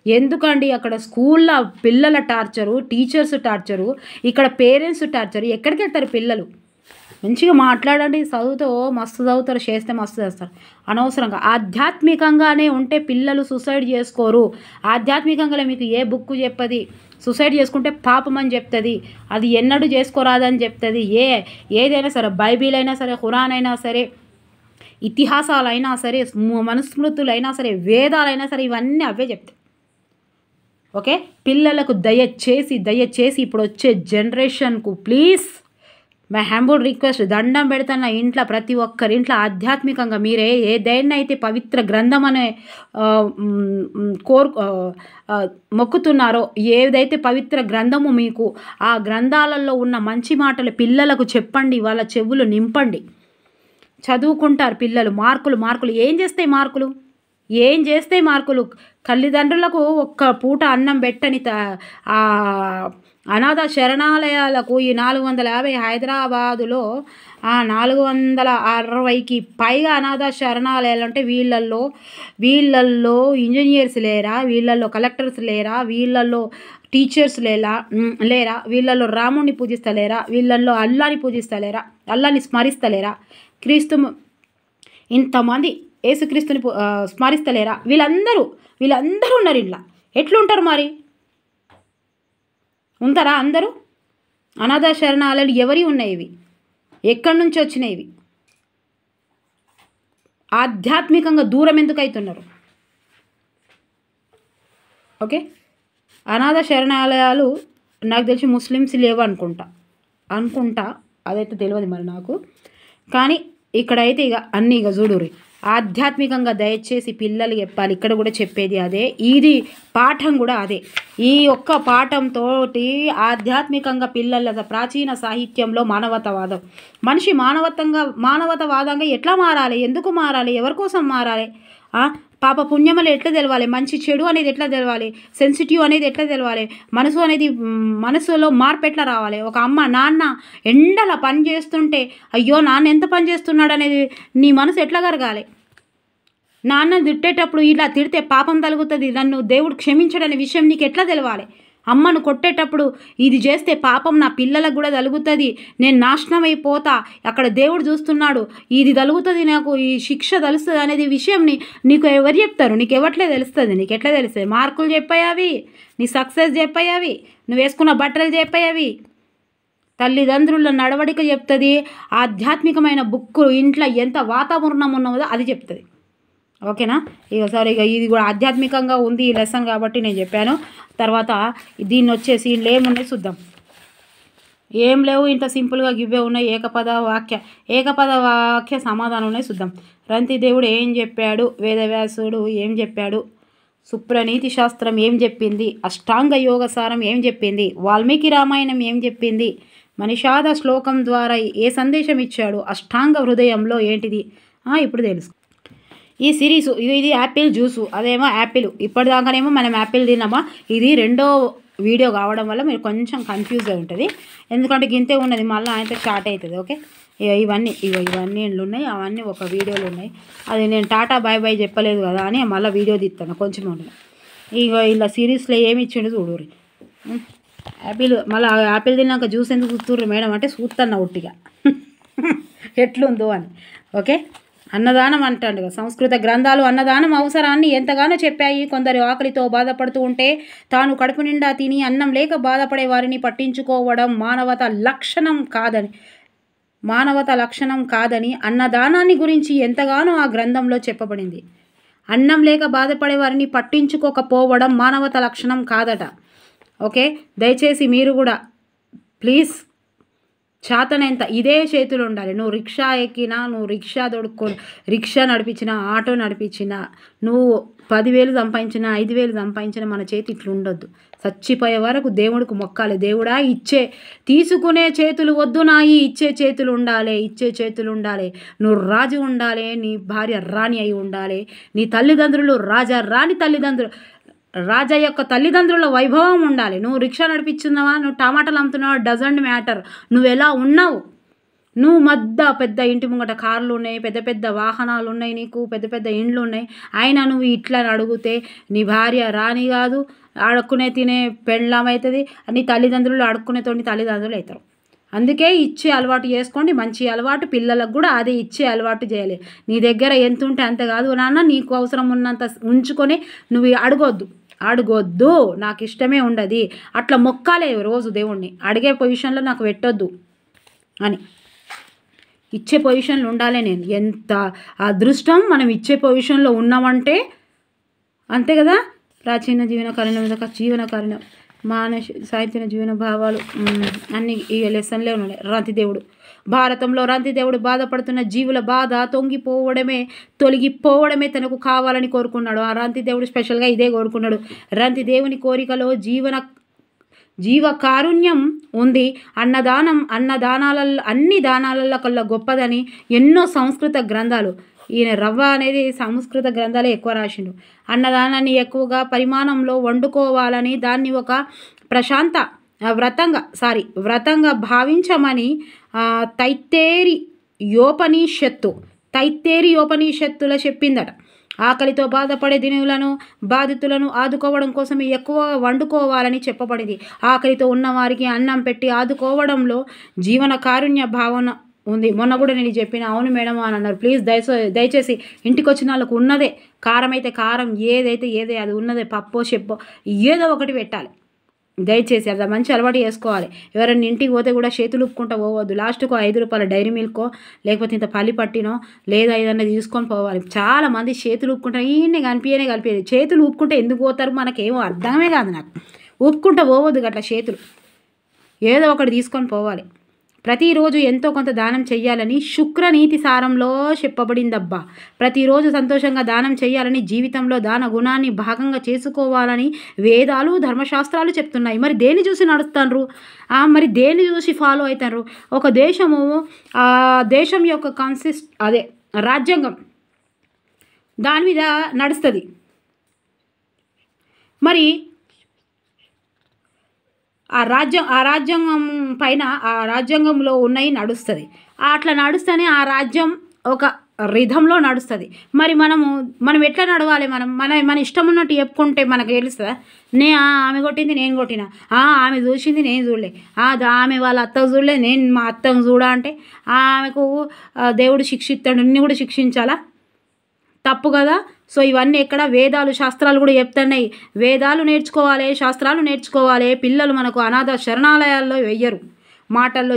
ఎందుకండి? అక్కడ స్కూల్లో పిల్లల టార్చరు, టీచర్స్ టార్చరు, ఇక్కడ పేరెంట్స్ టార్చరు. ఎక్కడికి వెళ్తారు పిల్లలు? మంచిగా మాట్లాడండి. చదువుతో మస్తు చదువుతారు, చేస్తే మస్తు చేస్తారు. అనవసరంగా ఆధ్యాత్మికంగానే ఉంటే పిల్లలు సూసైడ్ చేసుకోరు. ఆధ్యాత్మికంగా మీకు ఏ బుక్ చెప్పది సూసైడ్ చేసుకుంటే పాపం అని చెప్తుంది, అది ఎన్నడూ చేసుకోరాదని చెప్తుంది. ఏదైనా సరే, బైబిల్ అయినా సరే, ఖురాన్ అయినా సరే, ఇతిహాసాలైనా సరే, మనుస్మృతులైనా సరే, వేదాలైనా సరే, ఇవన్నీ అవే చెప్తాయి. ఓకే? పిల్లలకు దయచేసి ఇప్పుడు వచ్చే జనరేషన్కు ప్లీజ్ మై హ్యాంబుల్ రిక్వెస్ట్, దండం పెడుతున్న ఇంట్లో ప్రతి ఒక్కరింట్లో ఆధ్యాత్మికంగా మీరే ఏదైతే పవిత్ర గ్రంథం అనే మొక్కుతున్నారో, ఏదైతే పవిత్ర గ్రంథము మీకు ఆ గ్రంథాలలో ఉన్న మంచి మాటలు పిల్లలకు చెప్పండి, వాళ్ళ చెవులు నింపండి. చదువుకుంటారు పిల్లలు. మార్కులు ఏం చేస్తాయి మార్కులు? తల్లిదండ్రులకు ఒక్క పూట అన్నం పెట్టని అనాథ శరణాలయాలకు ఈ 450 హైదరాబాదులో 460కి పైగా అనాథ శరణాలయాలు అంటే వీళ్ళల్లో ఇంజనీర్స్ లేరా? వీళ్ళల్లో కలెక్టర్స్ లేరా? వీళ్ళల్లో టీచర్స్ లేరా? వీళ్ళల్లో రాముడిని పూజిస్తలేరా? వీళ్ళల్లో అల్లాని పూజిస్తలేరా? అల్లాని స్మరిస్తలేరా? క్రీస్తు ఇంతమంది యేసుక్రీస్తుని స్మరిస్తలేరా? వీళ్ళందరూ ఉన్నారు ఇంట్లో. ఎట్లుంటారు మరి? ఉంటారా అందరూ? అనాథ శరణాలయాలు ఎవరి ఉన్నాయి? ఎక్కడి నుంచి వచ్చినాయి? ఆధ్యాత్మికంగా దూరం ఎందుకు అవుతున్నారు? ఓకే, అనాథ శరణాలయాలు నాకు తెలిసి ముస్లిమ్స్ లేవు అనుకుంటా, అదైతే తెలియదు మరి నాకు. కానీ ఇక్కడైతే అన్నీ చూడుర్రి. ఆధ్యాత్మికంగా దయచేసి పిల్లలు చెప్పాలి. ఇక్కడ కూడా చెప్పేది అదే, ఇది పాఠం కూడా అదే. ఈ ఒక్క పాఠంతో ఆధ్యాత్మికంగా పిల్లల ప్రాచీన సాహిత్యంలో మానవతావాదం, మనిషి మానవతావాదంగా ఎట్లా మారాలి, ఎందుకు మారాలి, ఎవరి కోసం మారాలి, పాప పుణ్యమలు ఎట్లా తెలవాలి, మంచి చెడు అనేది ఎట్లా తెలవాలి, సెన్సిటివ్ అనేది ఎట్లా తెలవాలి, మనసులో మార్పు ఎట్లా రావాలి. ఒక అమ్మ నాన్న ఎండల పని చేస్తుంటే అయ్యో నాన్న ఎంత పని చేస్తున్నాడు అనేది నీ మనసు ఎట్లా కరగాలి. నాన్న తిట్టేటప్పుడు ఇలా తిడితే పాపం తలుగుతుంది, నన్ను దేవుడు క్షమించడనే విషయం నీకు ఎట్లా తెలవాలి. అమ్మను కొట్టేటప్పుడు ఇది చేస్తే పాపం నా పిల్లలకు కూడా తలుగుతుంది, నేను నాశనం అయిపోతా, అక్కడ దేవుడు చూస్తున్నాడు, ఇది తలుగుతుంది, నాకు ఈ శిక్ష తెలుస్తుంది అనేది విషయంని నీకు ఎవరు చెప్తారు? నీకు ఎవట్లే తెలుస్తుంది. నీకు ఎట్లా తెలుస్తుంది? మార్కులు చెప్పాయవి, నీ సక్సెస్ చెప్పాయవి, నువ్వు వేసుకున్న బట్టలు చెప్పాయవి. తల్లిదండ్రుల నడవడిక చెప్తుంది. ఆధ్యాత్మికమైన బుక్కు ఇంట్లో ఎంత వాతావరణం ఉన్నదో అది చెప్తుంది. ఓకేనా? ఇది కూడా ఆధ్యాత్మికంగా ఉంది ఈ లెసన్ కాబట్టి నేను చెప్పాను. తర్వాత దీన్ని వచ్చేసి ఇంట్లో ఏమున్నాయి చూద్దాం. ఏం లేవు, ఇంత సింపుల్గా గివ్వే ఉన్నాయి. ఏకపద వాక్య సమాధానం ఉన్నాయి చూద్దాం. రంతిదేవుడు ఏం చెప్పాడు, వేదవ్యాసుడు ఏం చెప్పాడు, సుప్రనీతి శాస్త్రం ఏం చెప్పింది, అష్టాంగ యోగ సారం ఏం చెప్పింది, వాల్మీకి రామాయణం ఏం చెప్పింది, మనిషాద శ్లోకం ద్వారా ఏ సందేశం ఇచ్చాడు, అష్టాంగ హృదయంలో ఏంటిది ఇప్పుడు తెలుసు. ఈ సిరీసు ఇది యాపిల్ జ్యూసు, అదేమో యాపిల్. ఇప్పటిదాకానేమో మనం యాపిల్ తిన్నామా, ఇది రెండో వీడియో కావడం వల్ల మీరు కొంచెం కన్ఫ్యూజ్ అయి ఉంటుంది. ఎందుకంటే గింతే ఉన్నది, మళ్ళీ ఆయనతో స్టార్ట్ అవుతుంది. ఓకే, ఇవన్నీ ఇండ్లు ఉన్నాయి, అవన్నీ ఒక వీడియోలు ఉన్నాయి. అది నేను టాటా బాయ్ బాయ్ చెప్పలేదు కదా అని మళ్ళీ వీడియో తీస్తాను కొంచెం ఉండదు. ఇలా సిరీస్లో ఏమి ఇచ్చిండు చూడుర్రి. యాపిల్, మళ్ళీ యాపిల్ తిన్నాక జ్యూస్ ఎందుకు చూస్తుర్రు మేడం అంటే చూస్తున్నా ఉట్టిగా ఎట్లుందో అని. ఓకే, అన్నదానం అంటాడు కదా. సంస్కృత గ్రంథాలు అన్నదానం అవసరాన్ని ఎంతగానో చెప్పాయి. కొందరు ఆకలితో బాధపడుతూ ఉంటే తాను కడుపు నిండా తిని అన్నం లేక బాధపడే వారిని పట్టించుకోవడం మానవత లక్షణం కాదని అన్నదానాన్ని గురించి ఎంతగానో ఆ గ్రంథంలో చెప్పబడింది. అన్నం లేక బాధపడే వారిని పట్టించుకోకపోవడం మానవత లక్షణం కాదట. ఓకే, దయచేసి మీరు కూడా ప్లీజ్ చేతనైనంత ఇదే చేతులు ఉండాలి. నువ్వు రిక్షా ఎక్కినా, నువ్వు రిక్షా నడిపించినా, ఆటో నడిపించినా, నువ్వు 10,000 సంపాదించినా, 5,000 సంపాదించినా మన చేతి ఇట్లా ఉండొద్దు. చచ్చిపోయే వరకు దేవుడికి మొక్కాలి. దేవుడా తీసుకునే చేతులు వద్దు, ఇచ్చే చేతులు ఉండాలి. నువ్వు రాజు ఉండాలి, నీ భార్య రాణి అయి ఉండాలి, నీ తల్లిదండ్రులు రాణి తల్లిదండ్రులు, రాజా యొక్క తల్లిదండ్రుల వైభవం ఉండాలి. నువ్వు రిక్షా నడిపించున్నావా, నువ్వు టమాటాలు అమ్ముతున్నావా, డజంట్ మ్యాటర్. నువ్వు ఎలా ఉన్నావు, నువ్వు పెద్ద ఇంటి ముంగట కార్లు ఉన్నాయి, పెద్ద వాహనాలు ఉన్నాయి, నీకు పెద్ద ఇండ్లు ఉన్నాయి, అయినా నువ్వు ఇట్లా అడిగితే నీ భార్య రాణి కాదు, అడుక్కునే తినే పెళ్ళాం అవుతుంది. నీ తల్లిదండ్రులు అడుక్కునేతోని తల్లిదండ్రులు అవుతారు. అందుకే ఇచ్చే అలవాటు చేసుకోండి, మంచి అలవాటు. పిల్లలకు కూడా అదే ఇచ్చే అలవాటు చేయాలి. నీ దగ్గర ఎంత ఉంటే అంత కాదు నాన్న, నీకు అవసరం ఉన్నంత ఉంచుకొని నువ్వు అడగొద్దు, నాకు ఇష్టమే ఉండదు, అట్లా మొక్కాలే రోజు దేవుణ్ణి. అడిగే పొజిషన్లో నాకు పెట్టొద్దు అని ఇచ్చే పొజిషన్లో ఉండాలి. నేను ఎంత అదృష్టం మనం ఇచ్చే పొజిషన్లో ఉన్నామంటే అంతే కదా. ప్రాచీన జీవన కారణం మానసిక సాహిత్య జీవన భావాలు అన్ని ఈ లెసన్లే ఉన్నాయి. రంతిదేవుడు భారతంలో రంతిదేవుడు బాధపడుతున్న జీవుల బాధ తొలగిపోవడమే తనకు కావాలని కోరుకున్నాడు. ఆ రంతిదేవుడు స్పెషల్గా ఇదే కోరుకున్నాడు. రంతిదేవుని కోరికలో జీవకారుణ్యం ఉంది. అన్ని దానాలలో కల్లా గొప్పదని ఎన్నో సంస్కృత గ్రంథాలు. ఈయన రవ్వ అనేది సంస్కృత గ్రంథాలే ఎక్కువ రాసిండు. అన్నదానాన్ని ఎక్కువగా పరిమాణంలో వండుకోవాలని దాన్ని ఒక ప్రశాంత వ్రతంగా భావించమని తైత్తేరియోపనిషత్తులో చెప్పిందట. ఆకలితో బాధపడే బాధితులను ఆదుకోవడం కోసం ఎక్కువగా వండుకోవాలని చెప్పబడింది. ఆకలితో ఉన్నవారికి అన్నం పెట్టి ఆదుకోవడంలో జీవన కారుణ్య భావన ఉంది. మొన్న కూడా నేను చెప్పిన అవును మేడం అని అన్నారు. ప్లీజ్ దయచేసి ఇంటికి వచ్చిన వాళ్ళకు ఉన్నదే, కారం అయితే కారం, ఏదైతే అది ఉన్నదే, పప్పో చెప్పో ఏదో ఒకటి పెట్టాలి. దయచేసి అది మంచి అలవాటు చేసుకోవాలి. ఎవరైనా ఇంటికి పోతే కూడా చేతులు ఉప్పుకుంటూ పోవద్దు. లాస్ట్కు 5 రూపాయల డైరీ మిల్కో లేకపోతే ఇంత పల్లి పట్టినో లేదా ఏదన్నా తీసుకొని పోవాలి. చాలామంది చేతులు ఉప్పుకుంటారు. ఈయనే కనిపించేది. చేతులు ఊపుకుంటే ఎందుకు పోతారు మనకేమో అర్థమే కాదు నాకు. ఊపుకుంటూ పోవద్దు అట్లా చేతులు, ఏదో ఒకటి తీసుకొని పోవాలి. ప్రతిరోజు ఎంతో కొంత దానం చెయ్యాలని శుక్రనీతి సారంలో చెప్పబడిందబ్బా. ప్రతిరోజు సంతోషంగా దానం చేయాలని, జీవితంలో దాన గుణాన్ని భాగంగా చేసుకోవాలని వేదాలు ధర్మశాస్త్రాలు చెప్తున్నాయి. మరి దేన్ని చూసి నడుస్తారు? మరి దేన్ని చూసి ఫాలో అవుతారు? ఒక దేశం యొక్క రాజ్యాంగం దాని మీద నడుస్తుంది. మరి ఆ రాజ్యాంగం పైన ఆ రాజ్యాంగంలో ఉన్నాయి నడుస్తుంది. అట్లా నడుస్తేనే ఆ రాజ్యం ఒక రిధంలో నడుస్తుంది. మరి మనం ఎట్లా నడవాలి? మన ఇష్టం ఉన్నట్టు చెప్పుకుంటే మనకు తెలుస్తుందా? ఆమె కొట్టింది నేను కొట్టినా, ఆమె చూసింది నేను చూడలే, ఆమె వాళ్ళ అత్తకు చూడలే నేను మా అత్తకు చూడ అంటే ఆమెకు దేవుడు శిక్షిస్తాడు, నిన్ను కూడా శిక్షించాలా? తప్పు కదా. సో ఇవన్నీ ఎక్కడ వేదాలు శాస్త్రాలు కూడా చెప్తున్నాయి. వేదాలు నేర్చుకోవాలి, శాస్త్రాలు నేర్చుకోవాలి. పిల్లలు మనకు అనాథ శరణాలయాల్లో వెయ్యరు. మాటల్లో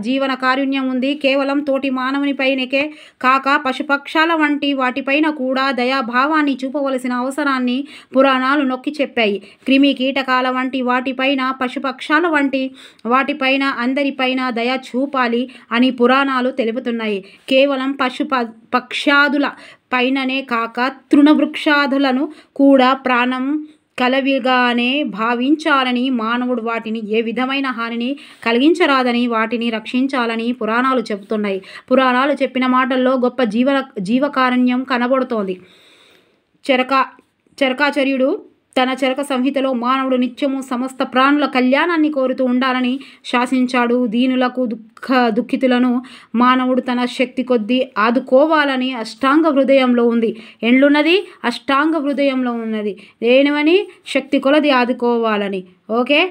జీవన కారుణ్యం ఉంది. కేవలం తోటి మానవుని పైనకే కాక పశుపక్షాల వంటి వాటిపైన కూడా దయాభావాన్ని చూపవలసిన అవసరాన్ని పురాణాలు నొక్కి చెప్పాయి. క్రిమి కీటకాల వంటి వాటిపైన, పశుపక్షాల వంటి వాటిపైన, అందరిపైన దయ చూపాలి అని పురాణాలు తెలుపుతున్నాయి. కేవలం పక్షాదుల పైననే కాక తృణవృక్షాదులను కూడా ప్రాణం కలవిగానే భావించాలని, మానవుడు వాటిని ఏ విధమైన హానిని కలిగించరాదని వాటిని రక్షించాలని పురాణాలు చెబుతున్నాయి. పురాణాలు చెప్పిన మాటల్లో గొప్ప జీవకారుణ్యం కనబడుతోంది. చరకాచార్యుడు తన చరక సంహితలో మానవుడు నిత్యము సమస్త ప్రాణుల కళ్యాణాన్ని కోరుతూ ఉండాలని శాసించాడు. దీనులకు దుఃఖితులను మానవుడు తన శక్తి కొద్దీ ఆదుకోవాలని అష్టాంగ హృదయంలో ఉంది. ఎండ్లున్నది అష్టాంగ హృదయంలో ఉన్నది. దేనివని? శక్తి కొలది ఆదుకోవాలని. ఓకే.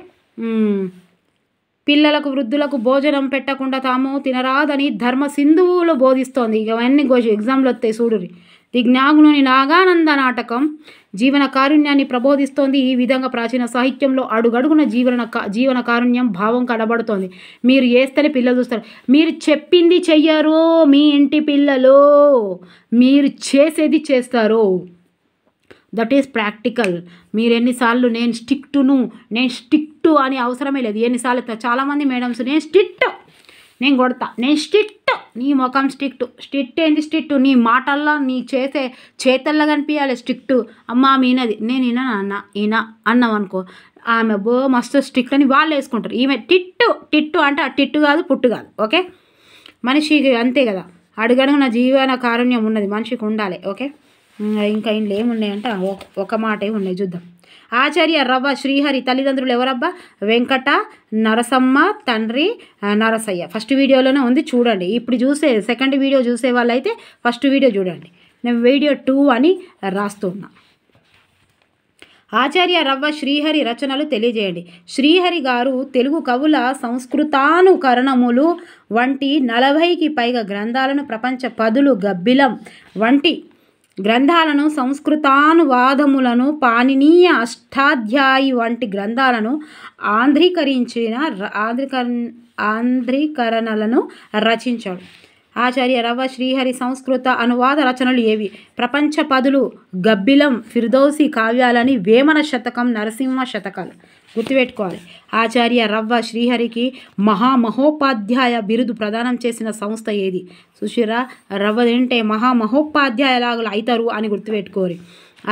పిల్లలకు వృద్ధులకు భోజనం పెట్టకుండా తాము తినరాదని ధర్మ సింధువులు బోధిస్తోంది. ఇవన్నీ ఎగ్జామ్లో వస్తాయి చూడురి. దిజ్ఞాగుని నాగానంద నాటకం జీవన కారుణ్యాన్ని ప్రబోధిస్తోంది. ఈ విధంగా ప్రాచీన సాహిత్యంలో అడుగడుగున జీవన కారుణ్యం భావం కనబడుతోంది. మీరు చేస్తేనే పిల్లలు చూస్తారు. మీరు చెప్పింది చెయ్యరు మీ ఇంటి పిల్లలు, మీరు చేసేది చేస్తారు. That is practical. మీరు ఎన్నిసార్లు నేను స్ట్రిక్టు అని అవసరమే లేదు. ఎన్నిసార్లు చాలామంది మేడమ్స్ నేను కొడతా, నేను స్ట్రిక్ట్, నీ ముఖం స్ట్రిక్ట్ ఏంది స్ట్రిక్ట్? నీ మాటల్లో నీ చేతల్లో కనిపించాలి స్ట్రిక్ట్. అమ్మ మీనది నేను ఈయన అన్నాం అనుకో, ఆమె మస్తు స్ట్రిక్ట్ అని వాళ్ళు వేసుకుంటారు. ఈమె టిట్టు అంటే ఆ టిట్టు కాదు పుట్టు కాదు. ఓకే, మనిషికి అంతే కదా, అడుగడుగున జీవన కారుణ్యం ఉన్నది, మనిషికి ఉండాలి. ఓకే, ఇంకా ఇంట్లో ఏమున్నాయంటే ఒక మాటే ఉన్నాయి, చూద్దాం. ఆచార్య రవ్వ శ్రీహరి తల్లిదండ్రులు ఎవరబ్బా? వెంకట నరసమ్మ, తండ్రి నరసయ్య. ఫస్ట్ వీడియోలోనే ఉంది చూడండి. ఇప్పుడు సెకండ్ వీడియో చూసే వాళ్ళైతే ఫస్ట్ వీడియో చూడండి. నేను వీడియో 2 అని రాస్తున్నా. ఆచార్య రవ్వ శ్రీహరి రచనలు తెలియజేయండి. శ్రీహరి గారు తెలుగు కవుల సంస్కృతానుకరణములు వంటి 40కి పైగా గ్రంథాలను, ప్రపంచ పదులు, గబ్బిలం వంటి గ్రంథాలను, సంస్కృతానువాదములను, పాణినీయ అష్టాధ్యాయి వంటి గ్రంథాలను, ఆంధ్రీకరణలను రచించాడు. ఆచార్య రవ్వ శ్రీహరి సంస్కృత అనువాద రచనలు ఏవి? ప్రపంచ పదులు, గబ్బిలం, ఫిర్దౌసి కావ్యాలని, వేమన శతకం, నరసింహ శతకాలు. గుర్తుపెట్టుకోవాలి. ఆచార్య రవ్వ శ్రీహరికి మహామహోపాధ్యాయ బిరుదు ప్రదానం చేసిన సంస్థ ఏది? సుశిరా రవ్వ తింటే మహామహోపాధ్యాయులాగా అవుతారు అని గుర్తుపెట్టుకోరు.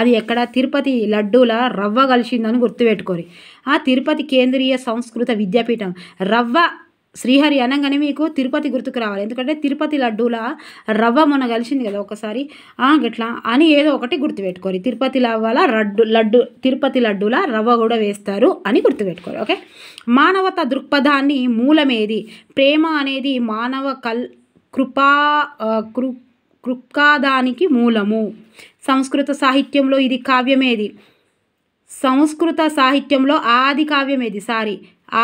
అది ఎక్కడ? తిరుపతి లడ్డూల రవ్వ కలిసిందని గుర్తుపెట్టుకోరు. ఆ తిరుపతి కేంద్రీయ సంస్కృత విద్యాపీఠం. రవ్వ శ్రీహరి అనగానే మీకు తిరుపతి గుర్తుకు రావాలి. ఎందుకంటే తిరుపతి లడ్డూల రవ్వ మొన్న కలిసింది కదా ఒకసారి, గట్లా అని ఏదో ఒకటి గుర్తుపెట్టుకోరు. తిరుపతి తిరుపతి లడ్డూల రవ్వ కూడా వేస్తారు అని గుర్తుపెట్టుకోరు. ఓకే. మానవతా దృక్పథాన్ని మూలమేది? ప్రేమ అనేది మానవ కృక్కాదానికి మూలము. సంస్కృత సాహిత్యంలో ఇది కావ్యమేది? సంస్కృత సాహిత్యంలో ఆది కావ్యమేది?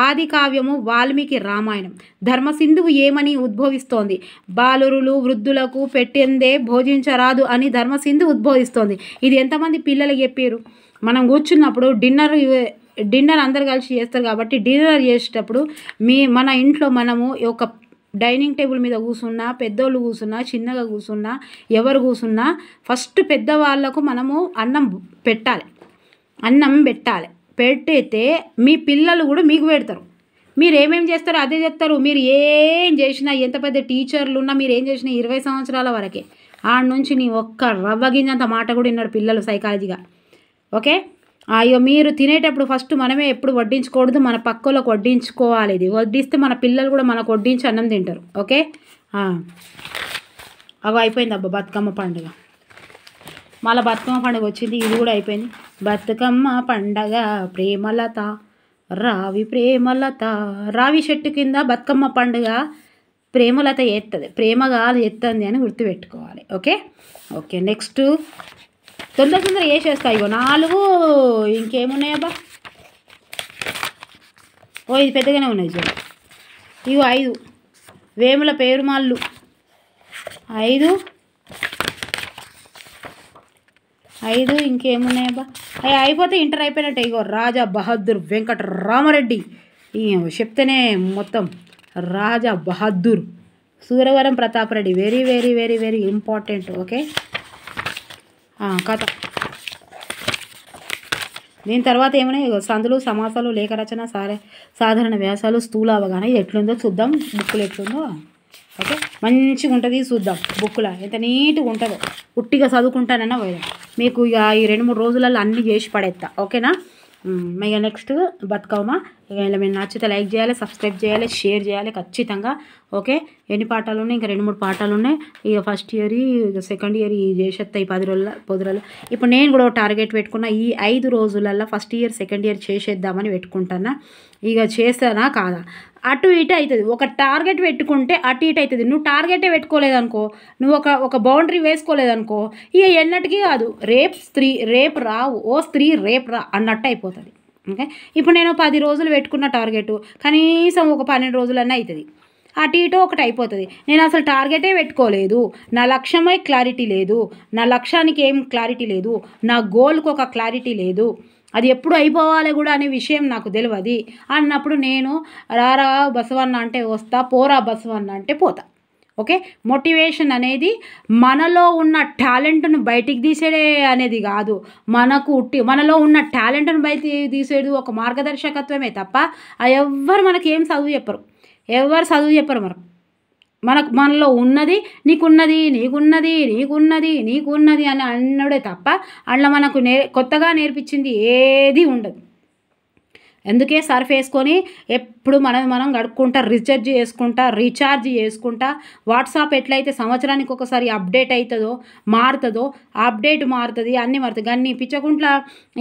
ఆది కావ్యము వాల్మీకి రామాయణం. ధర్మసింధువు ఏమని ఉద్భవిస్తోంది? బాలురులు వృద్ధులకు పెట్టిందే భోజించరాదు అని ధర్మసింధు ఉద్భవిస్తోంది. ఇది ఎంతమంది పిల్లలు చెప్పారు? మనం కూర్చున్నప్పుడు డిన్నర్ అందరు కలిసి చేస్తారు కాబట్టి డిన్నర్ చేసేటప్పుడు మన ఇంట్లో మనము ఒక డైనింగ్ టేబుల్ మీద కూర్చున్నా, పెద్దోళ్ళు కూర్చున్నా, చిన్నగా కూర్చున్నా, ఎవరు కూర్చున్నా ఫస్ట్ పెద్దవాళ్ళకు మనము అన్నం పెట్టాలి. పెట్టితే మీ పిల్లలు కూడా మీకు పెడతారు. మీరు ఏమేమి చేస్తారో అదే చేస్తారు. మీరు ఏం చేసినా, ఎంత పెద్ద టీచర్లు ఉన్నా, మీరు ఏం చేసినా 20 సంవత్సరాల వరకే. ఆడ నుంచి నీ ఒక్క రవ్వ గింజంత మాట కూడా విన్నాడు పిల్లలు సైకాలజీగా. ఓకే. అయ్యో మీరు తినేటప్పుడు ఫస్ట్ మనమే ఎప్పుడు వడ్డించకూడదు, మన పక్కలకు వడ్డించుకోవాలి. ఇది వడ్డిస్తే మన పిల్లలు కూడా మనకు వడ్డించి అన్నం తింటారు. ఓకే. అవి అయిపోయింది అబ్బా బతుకమ్మ పండుగ. మళ్ళీ బతుకమ్మ పండుగ వచ్చింది, ఇది కూడా అయిపోయింది. బతుకమ్మ పండగ ప్రేమలత రావి చెట్టు కింద బతుకమ్మ పండుగ ప్రేమలత ఎత్తది, ప్రేమగా ఎత్తంది అని గుర్తుపెట్టుకోవాలి. ఓకే. నెక్స్ట్ తొందర వేసేస్తా. ఇగో 4 ఇంకేమున్నాయబ్బా? ఇది పెద్దగానే ఉన్నాయి చూడు. ఇగో 5 వేముల పేరుమాళ్ళు 5 ఇంకేమున్నాయబ్బా? అవి అయిపోతే ఇంటర్ అయిపోయినట్టే. ఇగో రాజా బహదూర్ వెంకట రామరెడ్డి చెప్తేనే మొత్తం. Raja Bahadur Suravaram Pratapareddy very very very very important. Okay. కథ. దీని తర్వాత ఏమన్నాయి? సందులు, సమాసాలు, లేఖ రచన, సాధారణ వ్యాసాలు, స్థూల అవగాహన. ఇది ఎట్లుందో చూద్దాం. బుక్కులు ఎట్లుందో. ఓకే. మంచిగా ఉంటుంది చూద్దాం. బుక్కులో ఎంత నీట్గా ఉంటుందో. ఉట్టిగా చదువుకుంటానన్నా పోయినా మీకు ఇక ఈ 2-3 రోజులలో అన్నీ చేసి పడేస్తా. ఓకేనా? ఇక నెక్స్ట్ బతుకమ్మ. ఇక ఇలా మీరు నచ్చితే లైక్ చేయాలి, సబ్స్క్రైబ్ చేయాలి, షేర్ చేయాలి ఖచ్చితంగా. ఓకే. ఎన్ని పాఠాలు ఉన్నాయి? ఇంకా 2-3 పాఠాలు ఉన్నాయి. ఇక ఫస్ట్ ఇయర్, ఇక సెకండ్ ఇయర్ చేసేస్తా ఈ 10 రోజుల. ఇప్పుడు నేను కూడా టార్గెట్ పెట్టుకున్నా, ఈ 5 రోజులల్లో ఫస్ట్ ఇయర్ సెకండ్ ఇయర్ చేసేద్దామని పెట్టుకుంటానా. ఇక చేస్తానా కాదా? అటు ఇటు అవుతుంది. ఒక టార్గెట్ పెట్టుకుంటే అటు ఇటు అవుతుంది. నువ్వు టార్గెటే పెట్టుకోలేదనుకో, నువ్వు ఒక బౌండరీ వేసుకోలేదనుకో, ఇక ఎన్నటికీ కాదు. రేపు రావు, ఓ స్త్రీ రేపు రా అన్నట్టు అయిపోతుంది. ఓకే. ఇప్పుడు నేను 10 రోజులు పెట్టుకున్న టార్గెట్ కనీసం ఒక 12 రోజులన్నా అవుతుంది. అటు ఇటు ఒకటి అయిపోతుంది. నేను అసలు టార్గెటే పెట్టుకోలేదు, నా లక్ష్యమై క్లారిటీ లేదు, నా లక్ష్యానికి ఏం క్లారిటీ లేదు, నా గోల్కి ఒక క్లారిటీ లేదు, అది ఎప్పుడు అయిపోవాలి కూడా అనే విషయం నాకు తెలియదు అన్నప్పుడు నేను రారా బసవన్న అంటే వస్తా, పోరా బసవన్న అంటే పోతా. ఓకే. మోటివేషన్ అనేది మనలో ఉన్న టాలెంట్ను బయటికి తీసేదే అనేది కాదు, మనలో ఉన్న టాలెంట్ను బయటికి తీసేది ఒక మార్గదర్శకత్వమే తప్ప ఎవ్వరు మనకి ఏం చదువు చెప్పరు. మనలో ఉన్నది నీకున్నది అని అన్నడే తప్ప అందులో మనకు కొత్తగా నేర్పించింది ఏది ఉండదు. అందుకే సర్ఫ్ వేసుకొని ఎప్పుడు మనం గడుపుకుంటా, రీఛార్జ్ చేసుకుంటా. వాట్సాప్ ఎట్లయితే సంవత్సరానికి ఒకసారి అప్డేట్ అవుతుందో మారుతుందో, మారుతుంది, అన్నీ మారుతుంది. కానీ పిచ్చకుంట్ల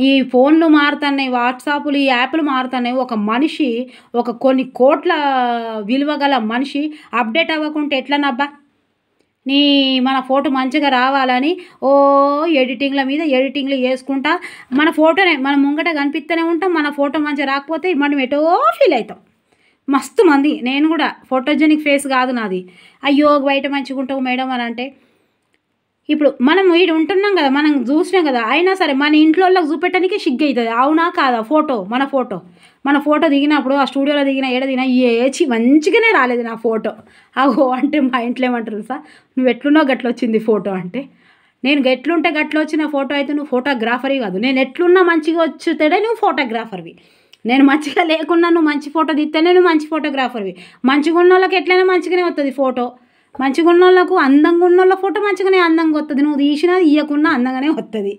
ఈ ఫోన్లు మారుతున్నాయి, వాట్సాప్లు, ఈ యాప్లు మారుతున్నాయి. ఒక మనిషి, కొన్ని కోట్ల విలువ గల మనిషి అప్డేట్ అవ్వకుంటే ఎట్లనబ్బా? మన ఫోటో మంచిగా రావాలని ఎడిటింగ్లు చేసుకుంటా మన ఫోటోనే మనం ముంగట కనిపిస్తూనే ఉంటాం. మన ఫోటో మంచిగా రాకపోతే మనం ఎటో ఫీల్ అవుతాం. మస్తు మంది, నేను కూడా ఫోటోజెనిక్ ఫేస్ కాదు నాది, అయ్యో బయట మంచిగా ఉంటావు మేడం అని అంటే ఇప్పుడు మనం ఈడ ఉంటున్నాం కదా, మనం చూసినాం కదా, అయినా సరే మన ఇంట్లో వాళ్ళకి చూపెట్టడానికి సిగ్గు అవుతుంది. అవునా కాదా? మన ఫోటో దిగినప్పుడు ఆ స్టూడియోలో దిగిన ఏడ దిగినా ఏచి మంచిగానే రాలేదు నా ఫోటో. అగో అంటే మా ఇంట్లో ఏమంటారు సార్, నువ్వు ఎట్లున్నావు గట్ల వచ్చింది ఫోటో అంటే, నేను గట్లుంటే గట్ల వచ్చిన ఫోటో అయితే నువ్వు ఫోటోగ్రాఫర్వి కాదు. నేను ఎట్లున్నా మంచిగా వచ్చుతాడే నువ్వు ఫోటోగ్రాఫర్వి. నేను మంచిగా లేకున్నా నువ్వు మంచి ఫోటో తీస్తేనే నువ్వు మంచి ఫోటోగ్రాఫర్వి. మంచిగా ఉన్న వాళ్ళకి ఎట్లయినా మంచిగానే వస్తుంది ఫోటో. మంచిగా ఉన్న వాళ్ళకు అందంగా ఉన్న వాళ్ళ ఫోటో మంచిగానే అందంగా వస్తుంది. నువ్వు తీసినా తీయకున్నా అందంగానే వస్తుంది.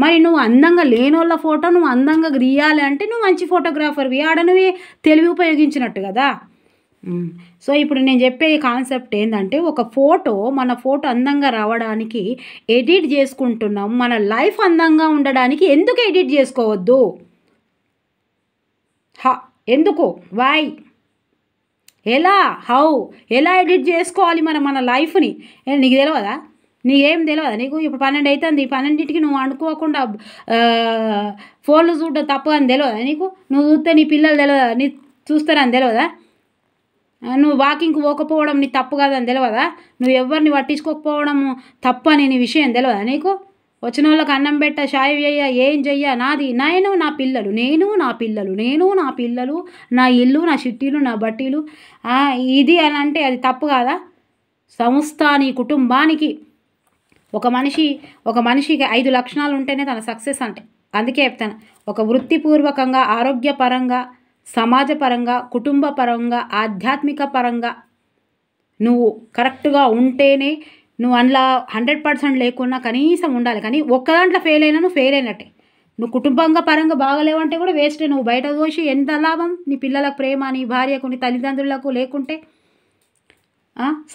మరి నువ్వు అందంగా లేని వాళ్ళ ఫోటో నువ్వు అందంగా తీయాలి అంటే నువ్వు మంచి ఫోటోగ్రాఫర్వి. ఆడ నువ్వు తెలివి ఉపయోగించినట్టు కదా. సో ఇప్పుడు నేను చెప్పే కాన్సెప్ట్ ఏంటంటే, మన ఫోటో అందంగా రావడానికి ఎడిట్ చేసుకుంటున్నాం. మన లైఫ్ అందంగా ఉండడానికి ఎందుకు ఎడిట్ చేసుకోవద్దు? ఎందుకు? వై? ఎలా ఎడిట్ చేసుకోవాలి మన లైఫ్ని? నీకు తెలియదా? నీకేం తెలియదా? నీకు ఇప్పుడు 12 అవుతుంది, 12ంటికి నువ్వు అనుకోకుండా ఫోన్లు చూడడం తప్పు అని తెలియదా నీకు? నువ్వు చూస్తే నీ పిల్లలు తెలియదా? నీ చూస్తారని తెలియదా? నువ్వు వాకింగ్కి పోకపోవడం నీ తప్పు కాదని తెలియదా? నువ్వు ఎవరిని పట్టించుకోకపోవడం తప్పు అని నీ విషయం తెలియదా నీకు? వచ్చిన వాళ్ళకి అన్నం పెట్ట, షాయి చెయ్య, ఏం చెయ్య, నేను నా పిల్లలు, నా ఇల్లు, నా చిట్టీలు, నా బట్టీలు, ఇది అని అంటే అది తప్పు కాదా? నీ కుటుంబానికి ఒక మనిషికి 5 లక్షణాలు ఉంటేనే తన సక్సెస్ అంటే. అందుకే చెప్తాను, ఒక వృత్తిపూర్వకంగా, ఆరోగ్యపరంగా, సమాజపరంగా, కుటుంబ పరంగా, ఆధ్యాత్మిక పరంగా నువ్వు కరెక్ట్గా ఉంటేనే నువ్వు అందులో 100% లేకున్నా కనీసం ఉండాలి. కానీ ఒక్క దాంట్లో ఫెయిల్ అయినా నువ్వు ఫెయిల్ అయినట్టే. నువ్వు కుటుంబంగా పరంగా బాగలేవంటే కూడా వేస్టే. నువ్వు బయట పోసి ఎంత లాభం? నీ పిల్లలకు ప్రేమ, నీ భార్యకు, నీ తల్లిదండ్రులకు లేకుంటే.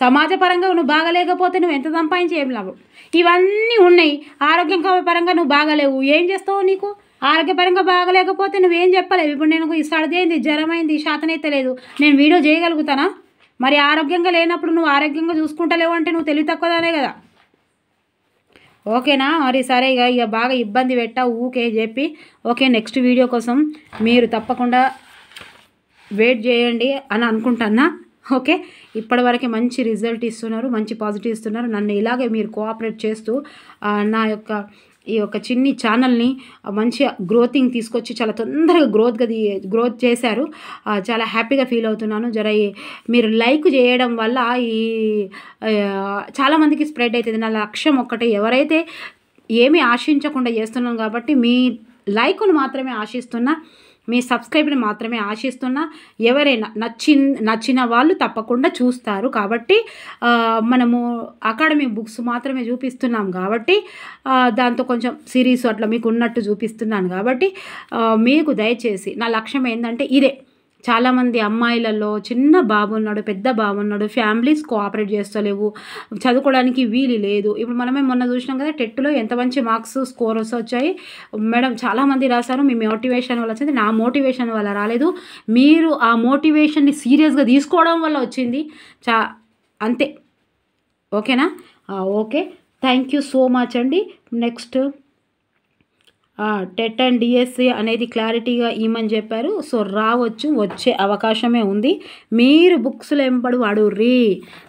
సమాజపరంగా నువ్వు బాగలేకపోతే నువ్వు ఎంత సంపాదించి ఏం లాభం? ఇవన్నీ ఉన్నాయి. ఆరోగ్యం పరంగా నువ్వు బాగలేవు, ఏం చేస్తావు? నీకు ఆరోగ్యపరంగా బాగలేకపోతే నువ్వేం చెప్పలేవు. ఇప్పుడు నేను సర్దైంది, జ్వరమైంది, శాతనైతే లేదు, నేను వీడియో చేయగలుగుతానా? మరి ఆరోగ్యంగా లేనప్పుడు నువ్వు ఆరోగ్యంగా చూసుకుంటలేవు అంటే నువ్వు తెలివి తక్కువదానే కదా. ఓకేనా? మరి సరే, ఇక బాగా ఇబ్బంది పెట్టా ఊకే చెప్పి. ఓకే, నెక్స్ట్ వీడియో కోసం మీరు తప్పకుండా వెయిట్ చేయండి అని అనుకుంటున్నా. ఓకే, ఇప్పటివరకు మంచి రిజల్ట్ ఇస్తున్నారు, మంచి పాజిటివ్ ఇస్తున్నారు. నన్ను ఇలాగే మీరు కోఆపరేట్ చేస్తూ ఈ యొక్క చిన్ని ఛానల్ని మంచిగా గ్రోతింగ్ తీసుకొచ్చి చాలా తొందరగా గ్రోత్ చేశారు. చాలా హ్యాపీగా ఫీల్ అవుతున్నాను. మీరు లైక్ చేయడం వల్ల చాలామందికి స్ప్రెడ్ అవుతుంది. నా లక్ష్యం ఒక్కటే, ఎవరైతే ఏమీ ఆశించకుండా చేస్తున్నాను కాబట్టి మీ లైక్ను మాత్రమే ఆశిస్తున్నా, మీ సబ్స్క్రైబ్ని మాత్రమే ఆశిస్తున్నా. ఎవరైనా నచ్చిన వాళ్ళు తప్పకుండా చూస్తారు కాబట్టి మనము అకాడమీ బుక్స్ మాత్రమే చూపిస్తున్నాం కాబట్టి దాంతో కొంచెం సిరీస్ అట్లా మీకు ఉన్నట్టు చూపిస్తున్నాను కాబట్టి మీకు దయచేసి నా లక్ష్యం ఏంటంటే ఇదే. చాలామంది అమ్మాయిలలో చిన్న బాబు ఉన్నాడు, పెద్ద బాబు ఉన్నాడు, ఫ్యామిలీస్ కోఆపరేట్ చేస్తలేవు, చదువుకోవడానికి వీలు లేదు. ఇప్పుడు మనమే మొన్న చూసినాం కదా, టెట్లో ఎంత మంచి మార్క్స్ స్కోర్స్ వచ్చాయి మేడం, చాలామంది రాశారు. మీ మోటివేషన్ వల్ల వచ్చింది, నా మోటివేషన్ వల్ల రాలేదు. మీరు ఆ మోటివేషన్ని సీరియస్గా తీసుకోవడం వల్ల వచ్చింది. అంతే. ఓకేనా? Okay, thank you so much అండి. నెక్స్ట్ టెట్ అండ్ డిఎస్సి అనేది క్లారిటీగా ఇమ్మని చెప్పారు. సో వచ్చే అవకాశమే ఉంది. మీరు బుక్స్లో ఎంపడు అడుర్రి.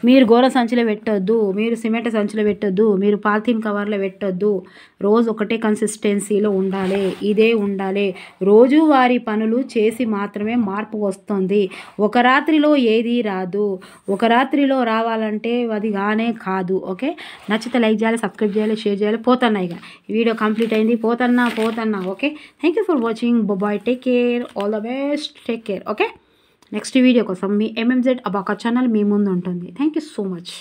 మీరు గోర సంచిలో పెట్టొద్దు, మీరు సిమెంట్ సంచిలో పెట్టొద్దు, మీరు పాలిథిన్ కవర్లో పెట్టొద్దు. రోజు ఒకటే కన్సిస్టెన్సీలో ఉండాలి, ఇదే ఉండాలి. రోజువారీ పనులు చేసి మాత్రమే మార్పు వస్తుంది. ఒక రాత్రిలో ఏది రాదు. ఒక రాత్రిలో రావాలంటే అది కానే కాదు. ఓకే, నచ్చితే లైక్ చేయాలి, సబ్స్క్రైబ్ చేయాలి, షేర్ చేయాలి. పోతున్నా, ఇక వీడియో కంప్లీట్ అయింది. పోతున్నా. Okay, thank you for watching. Bye, take care, all the best, take care. Okay, next video కోసం మీ MMZ అబాకా ఛానల్ మీ ముందు ఉంటుంది. Thank you so much.